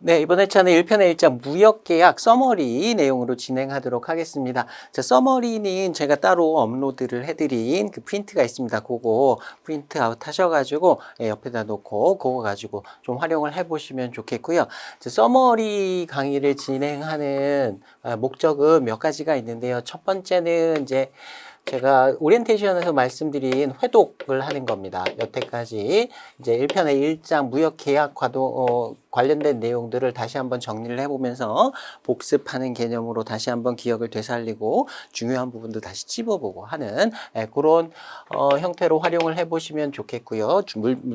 네, 이번 회차는 1편의 1장 무역계약 서머리 내용으로 진행하도록 하겠습니다. 자, 서머리는 제가 따로 업로드를 해드린 그 프린트가 있습니다. 그거 프린트아웃 하셔가지고 옆에다 놓고 그거 가지고 좀 활용을 해보시면 좋겠고요. 자, 서머리 강의를 진행하는 목적은 몇 가지가 있는데요. 첫 번째는 이제 제가 오리엔테이션에서 말씀드린 회독을 하는 겁니다. 여태까지 이제 1편의 1장 무역계약과도 관련된 내용들을 다시 한번 정리를 해보면서 복습하는 개념으로 다시 한번 기억을 되살리고 중요한 부분도 다시 찝어보고 하는 그런 형태로 활용을 해보시면 좋겠고요.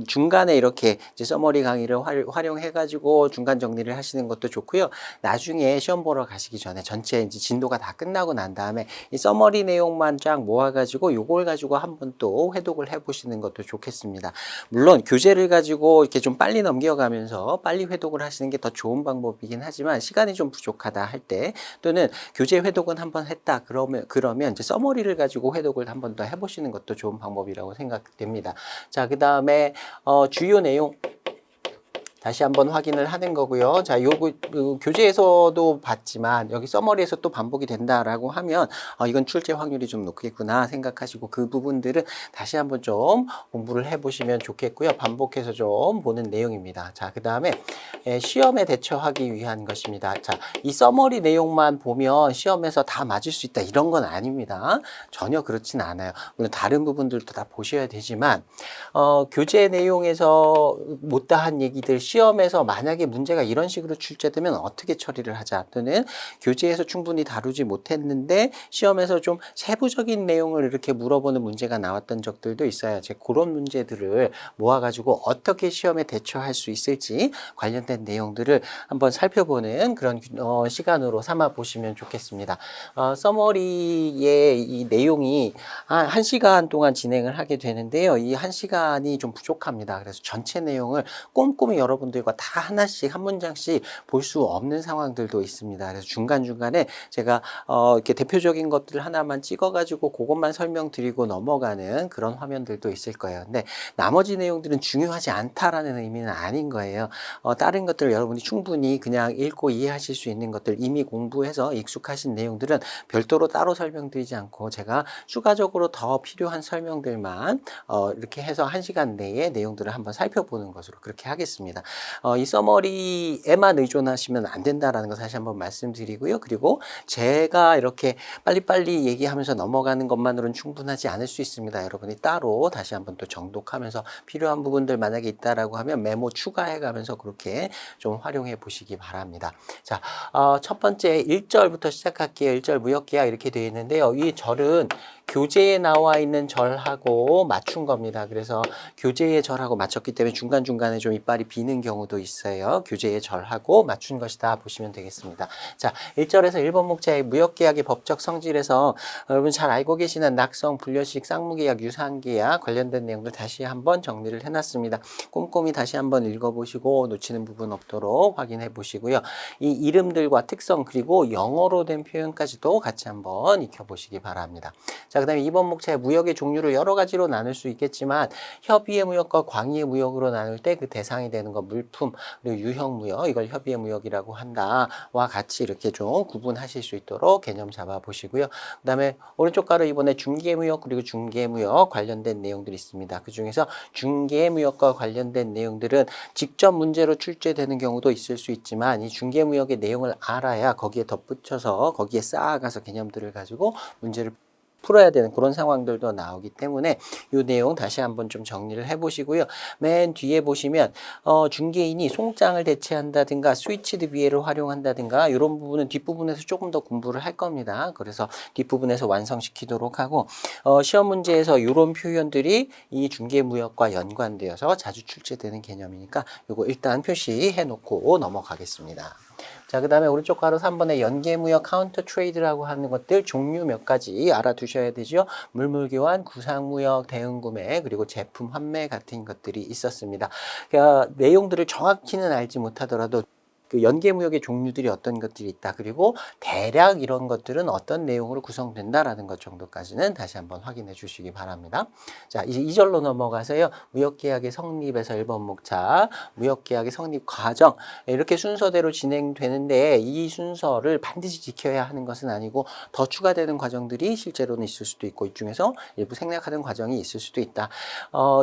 중간에 이렇게 이제 서머리 강의를 활용해가지고 중간 정리를 하시는 것도 좋고요. 나중에 시험 보러 가시기 전에 전체 이제 진도가 다 끝나고 난 다음에 이 서머리 내용만 쫙 모아가지고 요걸 가지고 한번 또 회독을 해보시는 것도 좋겠습니다. 물론 교재를 가지고 이렇게 좀 빨리 넘겨가면서 빨리 회독을 하시는 게 더 좋은 방법이긴 하지만 시간이 좀 부족하다 할 때 또는 교재 회독은 한번 했다 그러면 이제 서머리를 가지고 회독을 한번 더 해보시는 것도 좋은 방법이라고 생각됩니다. 자, 그 다음에 주요 내용 다시 한번 확인을 하는 거고요. 자, 요거 교재에서도 봤지만 여기 서머리에서 또 반복이 된다라고 하면 이건 출제 확률이 좀 높겠구나 생각하시고 그 부분들은 다시 한번 좀 공부를 해보시면 좋겠고요. 반복해서 좀 보는 내용입니다. 자, 그 다음에 시험에 대처하기 위한 것입니다. 자, 이 서머리 내용만 보면 시험에서 다 맞을 수 있다 이런 건 아닙니다. 전혀 그렇진 않아요. 물론 다른 부분들도 다 보셔야 되지만 교재 내용에서 못다한 얘기들 시험에서 만약에 문제가 이런 식으로 출제되면 어떻게 처리를 하자 또는 교재에서 충분히 다루지 못했는데 시험에서 좀 세부적인 내용을 이렇게 물어보는 문제가 나왔던 적들도 있어요. 제 그런 문제들을 모아가지고 어떻게 시험에 대처할 수 있을지 관련된 내용들을 한번 살펴보는 그런 시간으로 삼아 보시면 좋겠습니다. 서머리의 이 내용이 한 1시간 동안 진행을 하게 되는데요. 이 1시간이 좀 부족합니다. 그래서 전체 내용을 꼼꼼히 여러분들과 다 하나씩 한 문장씩 볼 수 없는 상황들도 있습니다. 그래서 중간중간에 제가 이렇게 대표적인 것들 하나만 찍어가지고 그것만 설명드리고 넘어가는 그런 화면들도 있을 거예요. 근데 나머지 내용들은 중요하지 않다라는 의미는 아닌 거예요. 다른 것들 여러분이 충분히 그냥 읽고 이해하실 수 있는 것들 이미 공부해서 익숙하신 내용들은 별도로 따로 설명드리지 않고 제가 추가적으로 더 필요한 설명들만 이렇게 해서 1시간 내에 내용들을 한번 살펴보는 것으로 그렇게 하겠습니다. 이 서머리에만 의존하시면 안 된다라는 거 다시 한번 말씀드리고요. 그리고 제가 이렇게 빨리빨리 얘기하면서 넘어가는 것만으로는 충분하지 않을 수 있습니다. 여러분이 따로 다시 한번 또 정독하면서 필요한 부분들 만약에 있다라고 하면 메모 추가해 가면서 그렇게 좀 활용해 보시기 바랍니다. 자, 첫 번째 1절부터 시작할게요. 1절 무역계약 이렇게 되어 있는데요. 이 절은 교재에 나와 있는 절하고 맞춘 겁니다. 그래서 교재의 절하고 맞췄기 때문에 중간중간에 좀 이빨이 비는 경우도 있어요. 교재의 절하고 맞춘 것이다 보시면 되겠습니다. 자, 1절에서 1번 목차의 무역계약의 법적 성질에서 여러분 잘 알고 계시는 낙성, 불려식, 쌍무계약, 유상계약 관련된 내용들 다시 한번 정리를 해놨습니다. 꼼꼼히 다시 한번 읽어보시고 놓치는 부분 없도록 확인해 보시고요. 이 이름들과 특성 그리고 영어로 된 표현까지도 같이 한번 익혀보시기 바랍니다. 자, 그 다음에 2번 목차의 무역의 종류를 여러 가지로 나눌 수 있겠지만 협의의 무역과 광의의 무역으로 나눌 때 그 대상이 되는 것 물품 그리고 유형 무역 이걸 협의의 무역이라고 한다와 같이 이렇게 좀 구분하실 수 있도록 개념 잡아 보시고요. 그 다음에 오른쪽 가로 이번에 중개무역 그리고 중개무역 관련된 내용들이 있습니다. 그 중에서 중개무역과 관련된 내용들은 직접 문제로 출제되는 경우도 있을 수 있지만 이 중개무역의 내용을 알아야 거기에 덧붙여서 거기에 쌓아가서 개념들을 가지고 문제를 풀어야 되는 그런 상황들도 나오기 때문에 이 내용 다시 한번 좀 정리를 해보시고요. 맨 뒤에 보시면 중개인이 송장을 대체한다든가 스위치드 비해를 활용한다든가 이런 부분은 뒷부분에서 조금 더 공부를 할 겁니다. 그래서 뒷부분에서 완성시키도록 하고 시험 문제에서 이런 표현들이 이 중개무역과 연관되어서 자주 출제되는 개념이니까 이거 일단 표시해 놓고 넘어가겠습니다. 자, 그 다음에 오른쪽 가로 3번에 연계무역 카운터 트레이드라고 하는 것들 종류 몇 가지 알아두셔야 되죠. 물물교환, 구상무역, 대응구매 그리고 제품 환매 같은 것들이 있었습니다. 그러니까 내용들을 정확히는 알지 못하더라도 그 연계무역의 종류들이 어떤 것들이 있다. 그리고 대략 이런 것들은 어떤 내용으로 구성된다라는 것 정도까지는 다시 한번 확인해 주시기 바랍니다. 자, 이제 2절로 넘어가서요. 무역계약의 성립에서 1번 목차, 무역계약의 성립 과정 이렇게 순서대로 진행되는데 이 순서를 반드시 지켜야 하는 것은 아니고 더 추가되는 과정들이 실제로는 있을 수도 있고 이 중에서 일부 생략하는 과정이 있을 수도 있다.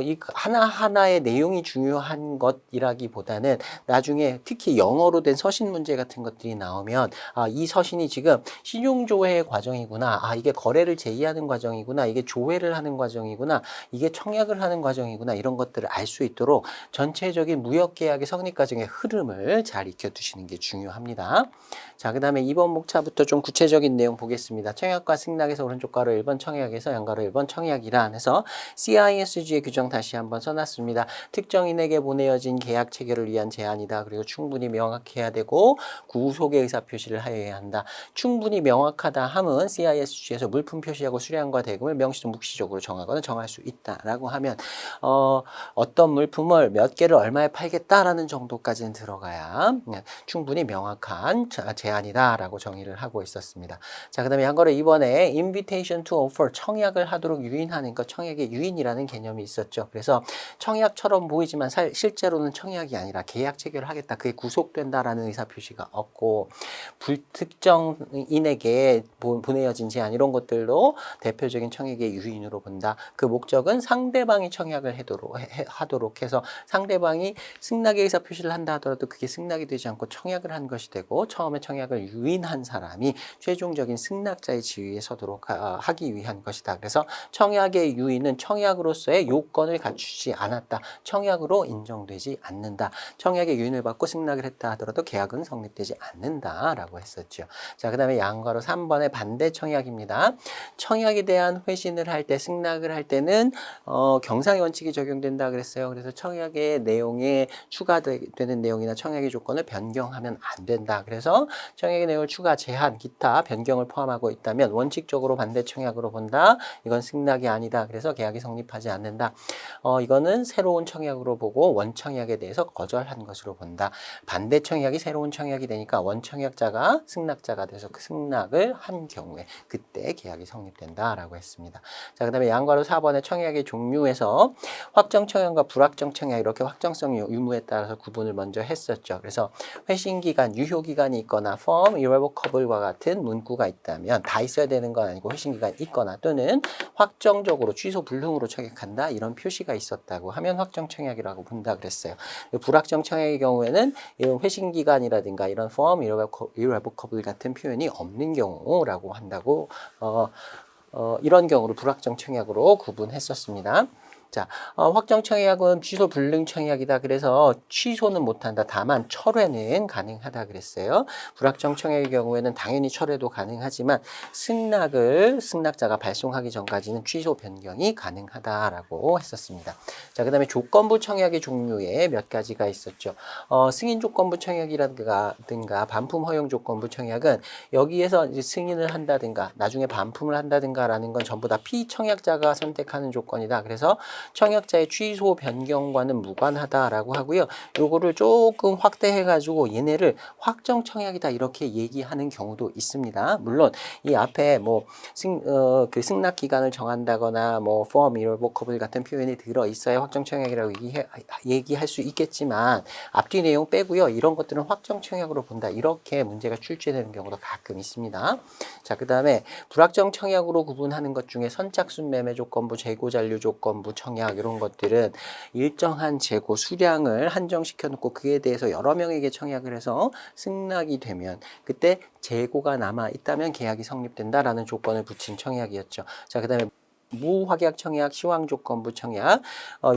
이 하나하나의 내용이 중요한 것이라기보다는 나중에 특히 영어로 된 서신 문제 같은 것들이 나오면 이 서신이 지금 신용조회 과정이구나. 이게 거래를 제의하는 과정이구나. 이게 조회를 하는 과정이구나. 이게 청약을 하는 과정이구나. 이런 것들을 알 수 있도록 전체적인 무역계약의 성립 과정의 흐름을 잘 익혀두시는 게 중요합니다. 자, 그 다음에 2번 목차부터 좀 구체적인 내용 보겠습니다. 청약과 승낙에서 오른쪽 가로 1번, 청약에서 양가로 1번, 청약이란 해서 CISG의 규정 다시 한번 써놨습니다. 특정인에게 보내어진 계약 체결을 위한 제안이다. 그리고 충분히 명확해야 되고 구속의 의사 표시를 하여야 한다. 충분히 명확하다 함은 CISG에서 물품 표시하고 수량과 대금을 명시적 묵시적으로 정하거나 정할 수 있다라고 하면 어떤 물품을 몇 개를 얼마에 팔겠다라는 정도까지는 들어가야 충분히 명확한 제안이다라고 정의를 하고 있었습니다. 자, 그다음에 양거래 2번에 invitation to offer 청약을 하도록 유인하는 것, 청약의 유인이라는 개념이 있었죠. 그래서 청약처럼 보이지만 실제로는 청약이 아니라 계약 체결을 하겠다. 그게 구속된다라는 의사 표시가 없고 불특정인에게 보내어진 제안 이런 것들도 대표적인 청약의 유인으로 본다. 그 목적은 상대방이 청약을 하도록 해서 상대방이 승낙의 의사 표시를 한다 하더라도 그게 승낙이 되지 않고 청약을 한 것이 되고 처음에 청약을 유인한 사람이 최종적인 승낙자의 지위에 서도록 하기 위한 것이다. 그래서 청약의 유인은 청약으로서의 요건을 갖추지 않았다. 청약으로 인정되지 않는다. 청약의 유인을 받고 승낙을 했다 하더라도 계약은 성립되지 않는다라고 했었죠. 자, 그 다음에 양가로 3번의 반대 청약입니다. 청약에 대한 회신을 할 때, 승낙을 할 때는 경상의 원칙이 적용된다 그랬어요. 그래서 청약의 내용에 추가되는 내용이나 청약의 조건을 변경하면 안 된다. 그래서 청약의 내용을 추가, 제한, 기타, 변경을 포함하고 있다면 원칙적으로 반대 청약으로 본다. 이건 승낙이 아니다. 그래서 계약이 성립하지 않는다. 이거는 새로운 청약으로 보고 원청약에 대해서 거절한 것으로 본다. 반대 청약이 새로운 청약이 되니까 원청약자가 승낙자가 돼서 그 승낙을 한 경우에 그때 계약이 성립된다라고 했습니다. 자, 그 다음에 양가로 4번의 청약의 종류에서 확정 청약과 불확정 청약 이렇게 확정성 유무에 따라서 구분을 먼저 했었죠. 그래서 회신기간, 유효기간이 있거나 firm, irrevocable과 같은 문구가 있다면 다 있어야 되는 건 아니고 회신기간이 있거나 또는 확정적으로 취소 불능으로 청약한다 이런 표시가 있었다고 하면 확정 청약이라고 본다 그랬어요. 불확정 청약의 경우에는 이런 회신기간이라든가 이런 firm, irrevocable 같은 표현이 없는 경우라고 한다고 이런 경우를 불확정 청약으로 구분했었습니다. 자, 확정 청약은 취소 불능 청약이다. 그래서 취소는 못한다. 다만 철회는 가능하다 그랬어요. 불확정 청약의 경우에는 당연히 철회도 가능하지만 승낙자가 발송하기 전까지는 취소 변경이 가능하다라고 했었습니다. 자, 그다음에 조건부 청약의 종류에 몇 가지가 있었죠. 승인 조건부 청약이라든가 반품 허용 조건부 청약은 여기에서 이제 승인을 한다든가 나중에 반품을 한다든가라는 건 전부 다 피청약자가 선택하는 조건이다. 그래서 청약자의 취소 변경과는 무관하다라고 하고요. 요거를 조금 확대해가지고 얘네를 확정 청약이다 이렇게 얘기하는 경우도 있습니다. 물론 이 앞에 뭐 그 승낙 기간을 정한다거나 뭐 form irrevocable 같은 표현이 들어 있어야 확정 청약이라고 얘기할 수 있겠지만 앞뒤 내용 빼고요. 이런 것들은 확정 청약으로 본다. 이렇게 문제가 출제되는 경우도 가끔 있습니다. 자, 그 다음에 불확정 청약으로 구분하는 것 중에 선착순 매매 조건부, 재고 잔류 조건부 청약 이런 것들은 일정한 재고 수량을 한정시켜 놓고 그에 대해서 여러 명에게 청약을 해서 승낙이 되면 그때 재고가 남아 있다면 계약이 성립된다라는 조건을 붙인 청약이었죠. 자, 그다음에 무확약 청약, 시황 조건부 청약,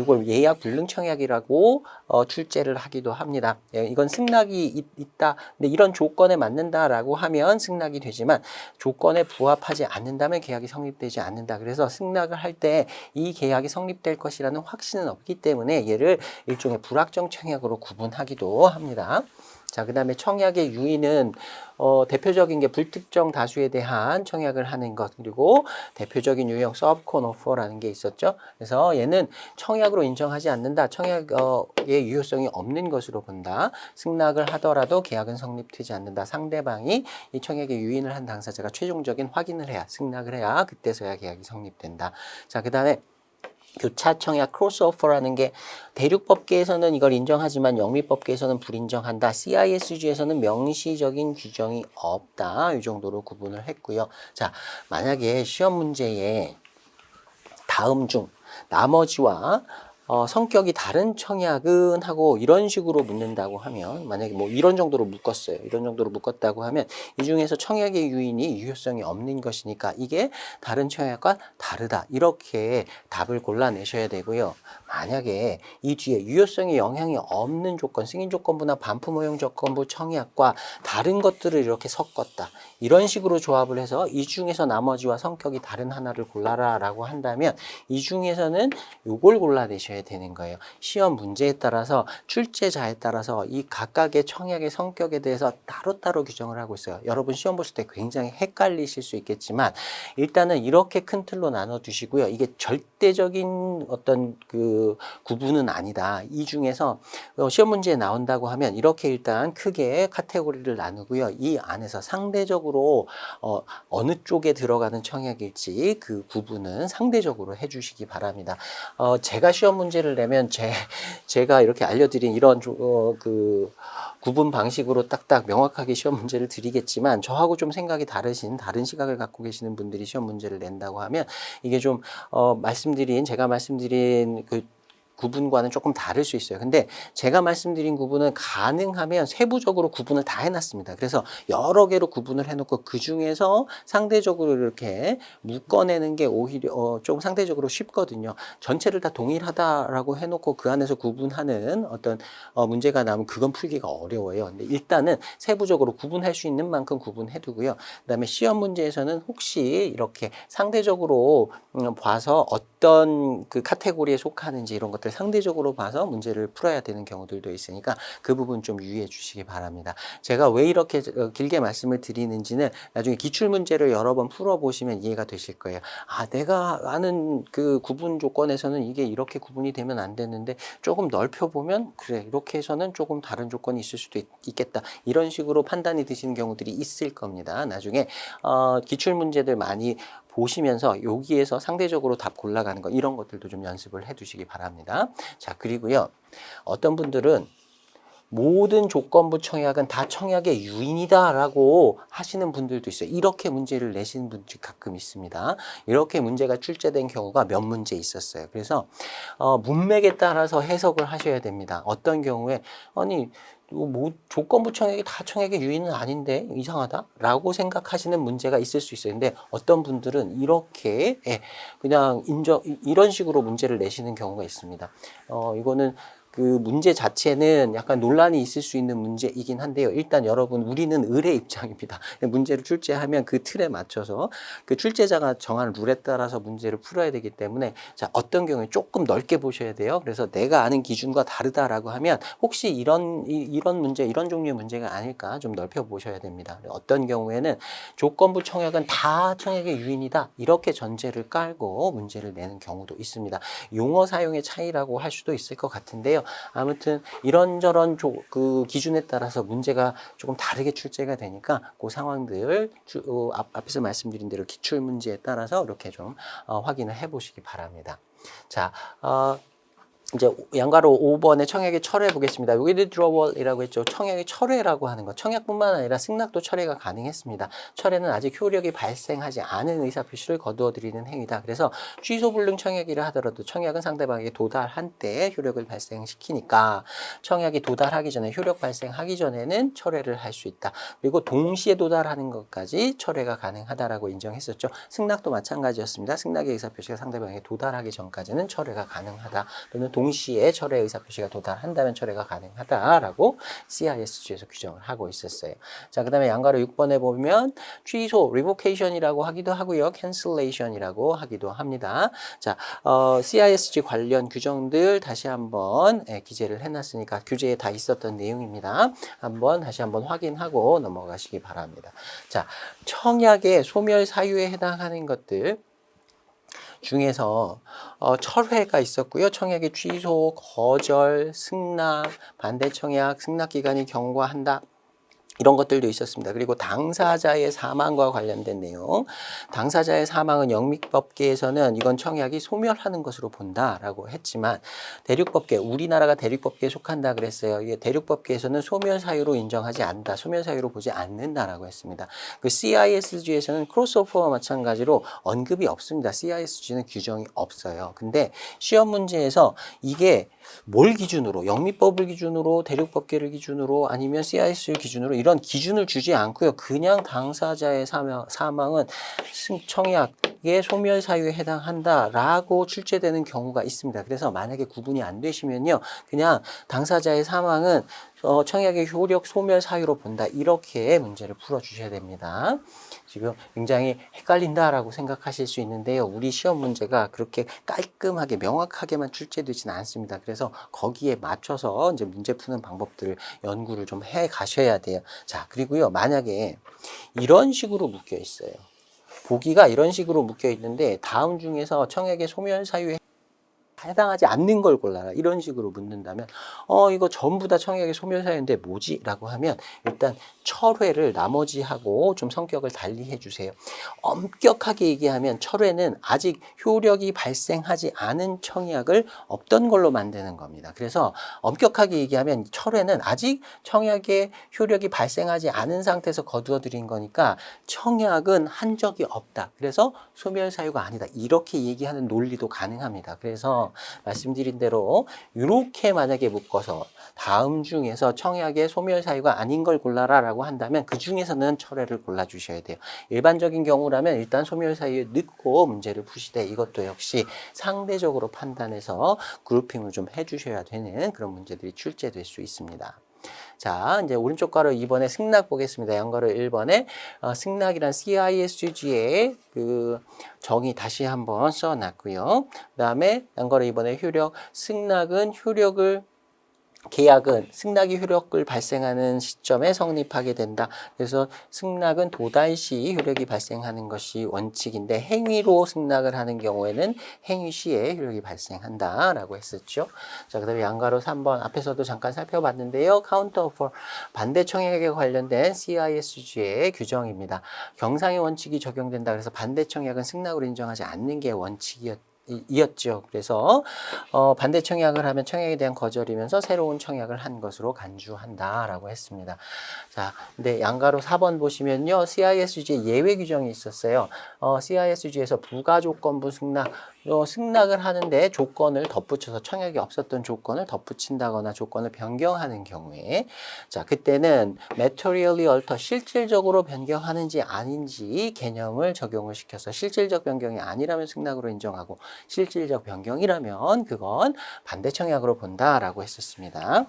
이걸 예약 불능 청약이라고 출제를 하기도 합니다. 이건 승낙이 있다. 근데 이런 조건에 맞는다라고 하면 승낙이 되지만 조건에 부합하지 않는다면 계약이 성립되지 않는다. 그래서 승낙을 할 때 이 계약이 성립될 것이라는 확신은 없기 때문에 얘를 일종의 불확정 청약으로 구분하기도 합니다. 자, 그 다음에 청약의 유의는 대표적인 게 불특정 다수에 대한 청약을 하는 것, 그리고 대표적인 유형 subcon-offer라는 게 있었죠. 그래서 얘는 청약으로 인정하지 않는다. 청약의 유효성이 없는 것으로 본다. 승낙을 하더라도 계약은 성립되지 않는다. 상대방이 이 청약의 유인을 한 당사자가 최종적인 확인을 해야, 승낙을 해야 그때서야 계약이 성립된다. 자, 그 다음에 교차 청약 크로스오퍼라는 게 대륙법계에서는 이걸 인정하지만 영미법계에서는 불인정한다. CIS주에서는 명시적인 규정이 없다. 이 정도로 구분을 했고요. 자, 만약에 시험 문제에 다음 중 나머지와 성격이 다른 청약은 하고 이런 식으로 묻는다고 하면, 만약에 뭐 이런 정도로 묶었어요. 이런 정도로 묶었다고 하면 이 중에서 청약의 유인이 유효성이 없는 것이니까 이게 다른 청약과 다르다. 이렇게 답을 골라내셔야 되고요. 만약에 이 뒤에 유효성에 영향이 없는 조건, 승인 조건부나 반품 허용 조건부 청약과 다른 것들을 이렇게 섞었다. 이런 식으로 조합을 해서 이 중에서 나머지와 성격이 다른 하나를 골라라 라고 한다면 이 중에서는 요걸 골라내셔야 되는 거예요. 시험 문제에 따라서 출제자에 따라서 이 각각의 청약의 성격에 대해서 따로따로 규정을 하고 있어요. 여러분 시험 보실 때 굉장히 헷갈리실 수 있겠지만 일단은 이렇게 큰 틀로 나눠 두시고요. 이게 절대적인 어떤 그 구분은 아니다. 이 중에서 시험 문제에 나온다고 하면 이렇게 일단 크게 카테고리를 나누고요. 이 안에서 상대적으로 어느 쪽에 들어가는 청약일지 그 구분은 상대적으로 해주시기 바랍니다. 제가 시험 문제를 내면 제가 이렇게 알려드린 이런 그 구분 방식으로 딱딱 명확하게 시험 문제를 드리겠지만 저하고 좀 생각이 다르신 다른 시각을 갖고 계시는 분들이 시험 문제를 낸다고 하면 이게 좀 제가 말씀드린 그 구분과는 조금 다를 수 있어요. 근데 제가 말씀드린 구분은 가능하면 세부적으로 구분을 다 해놨습니다. 그래서 여러 개로 구분을 해놓고 그 중에서 상대적으로 이렇게 묶어내는 게 오히려 좀 상대적으로 쉽거든요. 전체를 다 동일하다라고 해놓고 그 안에서 구분하는 어떤 문제가 나오면 그건 풀기가 어려워요. 근데 일단은 세부적으로 구분할 수 있는 만큼 구분해두고요. 그다음에 시험 문제에서는 혹시 이렇게 상대적으로 봐서 어떤 그 카테고리에 속하는지 이런 것들 상대적으로 봐서 문제를 풀어야 되는 경우들도 있으니까 그 부분 좀 유의해 주시기 바랍니다. 제가 왜 이렇게 길게 말씀을 드리는지는 나중에 기출문제를 여러 번 풀어보시면 이해가 되실 거예요. 아, 내가 아는 그 구분 조건에서는 이게 이렇게 구분이 되면 안 되는데 조금 넓혀보면 그래 이렇게 해서는 조금 다른 조건이 있을 수도 있겠다. 이런 식으로 판단이 드시는 경우들이 있을 겁니다. 나중에 기출문제들 많이 보시면서 여기에서 상대적으로 답 골라가는 거 이런 것들도 좀 연습을 해 두시기 바랍니다. 자, 그리고요. 어떤 분들은 모든 조건부 청약은 다 청약의 유인이다라고 하시는 분들도 있어요. 이렇게 문제를 내시는 분들이 가끔 있습니다. 이렇게 문제가 출제된 경우가 몇 문제 있었어요. 그래서 문맥에 따라서 해석을 하셔야 됩니다. 어떤 경우에 아니 뭐 조건부 청약이 다 청약의 유인은 아닌데 이상하다 라고 생각하시는 문제가 있을 수 있어요. 근데 어떤 분들은 이렇게 그냥 이런 식으로 문제를 내시는 경우가 있습니다. 이거는 그 문제 자체는 약간 논란이 있을 수 있는 문제이긴 한데요. 일단 여러분 우리는 을의 입장입니다. 문제를 출제하면 그 틀에 맞춰서 그 출제자가 정한 룰에 따라서 문제를 풀어야 되기 때문에 자, 어떤 경우에 조금 넓게 보셔야 돼요. 그래서 내가 아는 기준과 다르다라고 하면 혹시 이런 문제, 이런 종류의 문제가 아닐까 좀 넓혀 보셔야 됩니다. 어떤 경우에는 조건부 청약은 다 청약의 유인이다. 이렇게 전제를 깔고 문제를 내는 경우도 있습니다. 용어 사용의 차이라고 할 수도 있을 것 같은데요. 아무튼 이런저런 그 기준에 따라서 문제가 조금 다르게 출제가 되니까 그 상황들 앞에서 말씀드린 대로 기출 문제에 따라서 이렇게 좀 확인을 해 보시기 바랍니다. 자, 이제 양가로 5번의 청약의 철회 보겠습니다. withdrawal이라고 했죠. 청약의 철회라고 하는 것. 청약뿐만 아니라 승낙도 철회가 가능했습니다. 철회는 아직 효력이 발생하지 않은 의사표시를 거두어 드리는 행위다. 그래서 취소 불능 청약이라 하더라도 청약은 상대방에게 도달한 때에 효력을 발생시키니까 청약이 도달하기 전에 효력 발생하기 전에는 철회를 할 수 있다. 그리고 동시에 도달하는 것까지 철회가 가능하다라고 인정했었죠. 승낙도 마찬가지였습니다. 승낙의 의사표시가 상대방에게 도달하기 전까지는 철회가 가능하다. 또는 동시에 철회 의사표시가 도달한다면 철회가 가능하다라고 CISG에서 규정을 하고 있었어요. 자, 그 다음에 양가로 6번에 보면 취소, revocation이라고 하기도 하고요. cancellation이라고 하기도 합니다. 자, CISG 관련 규정들 다시 한번 기재를 해놨으니까 규제에 다 있었던 내용입니다. 다시 한번 확인하고 넘어가시기 바랍니다. 자, 청약의 소멸 사유에 해당하는 것들 중에서 철회가 있었고요. 청약의 취소, 거절, 승낙, 반대 청약, 승낙 기간이 경과한다. 이런 것들도 있었습니다. 그리고 당사자의 사망과 관련된 내용. 당사자의 사망은 영미법계에서는 이건 청약이 소멸하는 것으로 본다라고 했지만 대륙법계, 우리나라가 대륙법계에 속한다 그랬어요. 이게 대륙법계에서는 소멸 사유로 인정하지 않는다. 소멸 사유로 보지 않는다라고 했습니다. 그 CISG에서는 크로스오버와 마찬가지로 언급이 없습니다. CISG는 규정이 없어요. 근데 시험 문제에서 이게 뭘 기준으로, 영미법을 기준으로, 대륙법계를 기준으로 아니면 CISG 기준으로 이런 기준을 주지 않고요. 그냥 당사자의 사망은 청약의 소멸 사유에 해당한다라고 출제되는 경우가 있습니다. 그래서 만약에 구분이 안 되시면요. 그냥 당사자의 사망은 청약의 효력 소멸 사유로 본다. 이렇게 문제를 풀어주셔야 됩니다. 지금 굉장히 헷갈린다라고 생각하실 수 있는데요. 우리 시험 문제가 그렇게 깔끔하게 명확하게만 출제되지는 않습니다. 그래서 거기에 맞춰서 이제 문제 푸는 방법들을 연구를 좀 해 가셔야 돼요. 자, 그리고요. 만약에 이런 식으로 묶여 있어요. 보기가 이런 식으로 묶여 있는데 다음 중에서 청약의 소멸 사유에 해당하지 않는 걸 골라라. 이런 식으로 묻는다면 이거 전부 다 청약의 소멸사유인데 뭐지? 라고 하면 일단 철회를 나머지하고 좀 성격을 달리 해주세요. 엄격하게 얘기하면 철회는 아직 효력이 발생하지 않은 청약을 없던 걸로 만드는 겁니다. 그래서 엄격하게 얘기하면 철회는 아직 청약의 효력이 발생하지 않은 상태에서 거두어들인 거니까 청약은 한 적이 없다. 그래서 소멸사유가 아니다. 이렇게 얘기하는 논리도 가능합니다. 그래서 말씀드린 대로 이렇게 만약에 묶어서 다음 중에서 청약의 소멸 사유가 아닌 걸 골라라 라고 한다면 그 중에서는 철회를 골라주셔야 돼요. 일반적인 경우라면 일단 소멸 사유에 넣고 문제를 푸시되 이것도 역시 상대적으로 판단해서 그룹핑을 좀 해주셔야 되는 그런 문제들이 출제될 수 있습니다. 자, 이제 오른쪽 가로 2번에 승낙 보겠습니다. 양가로 1번에 승낙이란 CISG의 그 정의 다시 한번 써놨고요. 그 다음에 양가로 2번에 효력, 승낙은 효력을 계약은 승낙이 효력을 발생하는 시점에 성립하게 된다. 그래서 승낙은 도달시 효력이 발생하는 것이 원칙인데 행위로 승낙을 하는 경우에는 행위 시에 효력이 발생한다라고 했었죠. 자, 그다음에 양가로 3번 앞에서도 잠깐 살펴봤는데요. 카운터 오퍼 반대 청약에 관련된 CISG의 규정입니다. 경상의 원칙이 적용된다. 그래서 반대 청약은 승낙으로 인정하지 않는 게 원칙이었죠. 그래서 반대 청약을 하면 청약에 대한 거절이면서 새로운 청약을 한 것으로 간주한다라고 했습니다. 자, 근데 양가로 4번 보시면요. CISG에 예외 규정이 있었어요. CISG에서 부가조건부 승낙, 승낙을 하는데 조건을 덧붙여서 청약이 없었던 조건을 덧붙인다거나 조건을 변경하는 경우에 자, 그때는 materially alter, 실질적으로 변경하는지 아닌지 개념을 적용을 시켜서 실질적 변경이 아니라면 승낙으로 인정하고 실질적 변경이라면 그건 반대 청약으로 본다라고 했었습니다.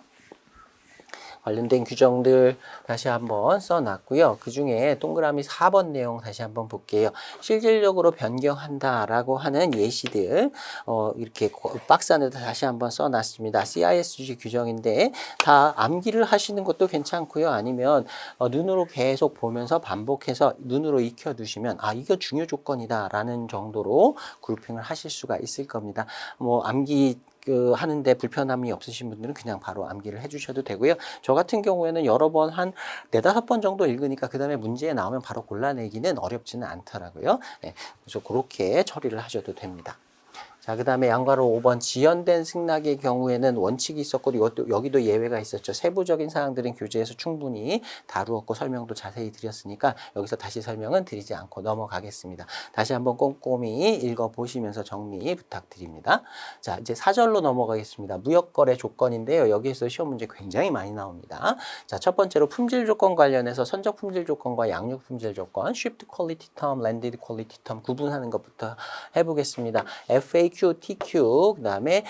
관련된 규정들 다시 한번 써놨고요. 그 중에 동그라미 4번 내용 다시 한번 볼게요. 실질적으로 변경한다라고 하는 예시들 이렇게 박스 안에다 다시 한번 써놨습니다. CISG 규정인데 다 암기를 하시는 것도 괜찮고요. 아니면 눈으로 계속 보면서 반복해서 눈으로 익혀두시면 이거 중요 조건이다라는 정도로 그룹핑을 하실 수가 있을 겁니다. 뭐 암기 하는데 불편함이 없으신 분들은 그냥 바로 암기를 해주셔도 되고요. 저 같은 경우에는 여러 번 한 4-5번 정도 읽으니까 그 다음에 문제에 나오면 바로 골라내기는 어렵지는 않더라고요. 네, 그래서 그렇게 처리를 하셔도 됩니다. 자, 그 다음에 양가로 5번 지연된 승낙의 경우에는 원칙이 있었고 여기도 예외가 있었죠. 세부적인 사항들은 교재에서 충분히 다루었고 설명도 자세히 드렸으니까 여기서 다시 설명은 드리지 않고 넘어가겠습니다. 다시 한번 꼼꼼히 읽어보시면서 정리 부탁드립니다. 자, 이제 4절로 넘어가겠습니다. 무역거래 조건인데요. 여기에서 시험 문제 굉장히 많이 나옵니다. 자, 첫 번째로 품질 조건 관련해서 선적 품질 조건과 양육 품질 조건, shipped quality term, landed quality term 구분하는 것부터 해보겠습니다. FAQ, TQ, 그 다음에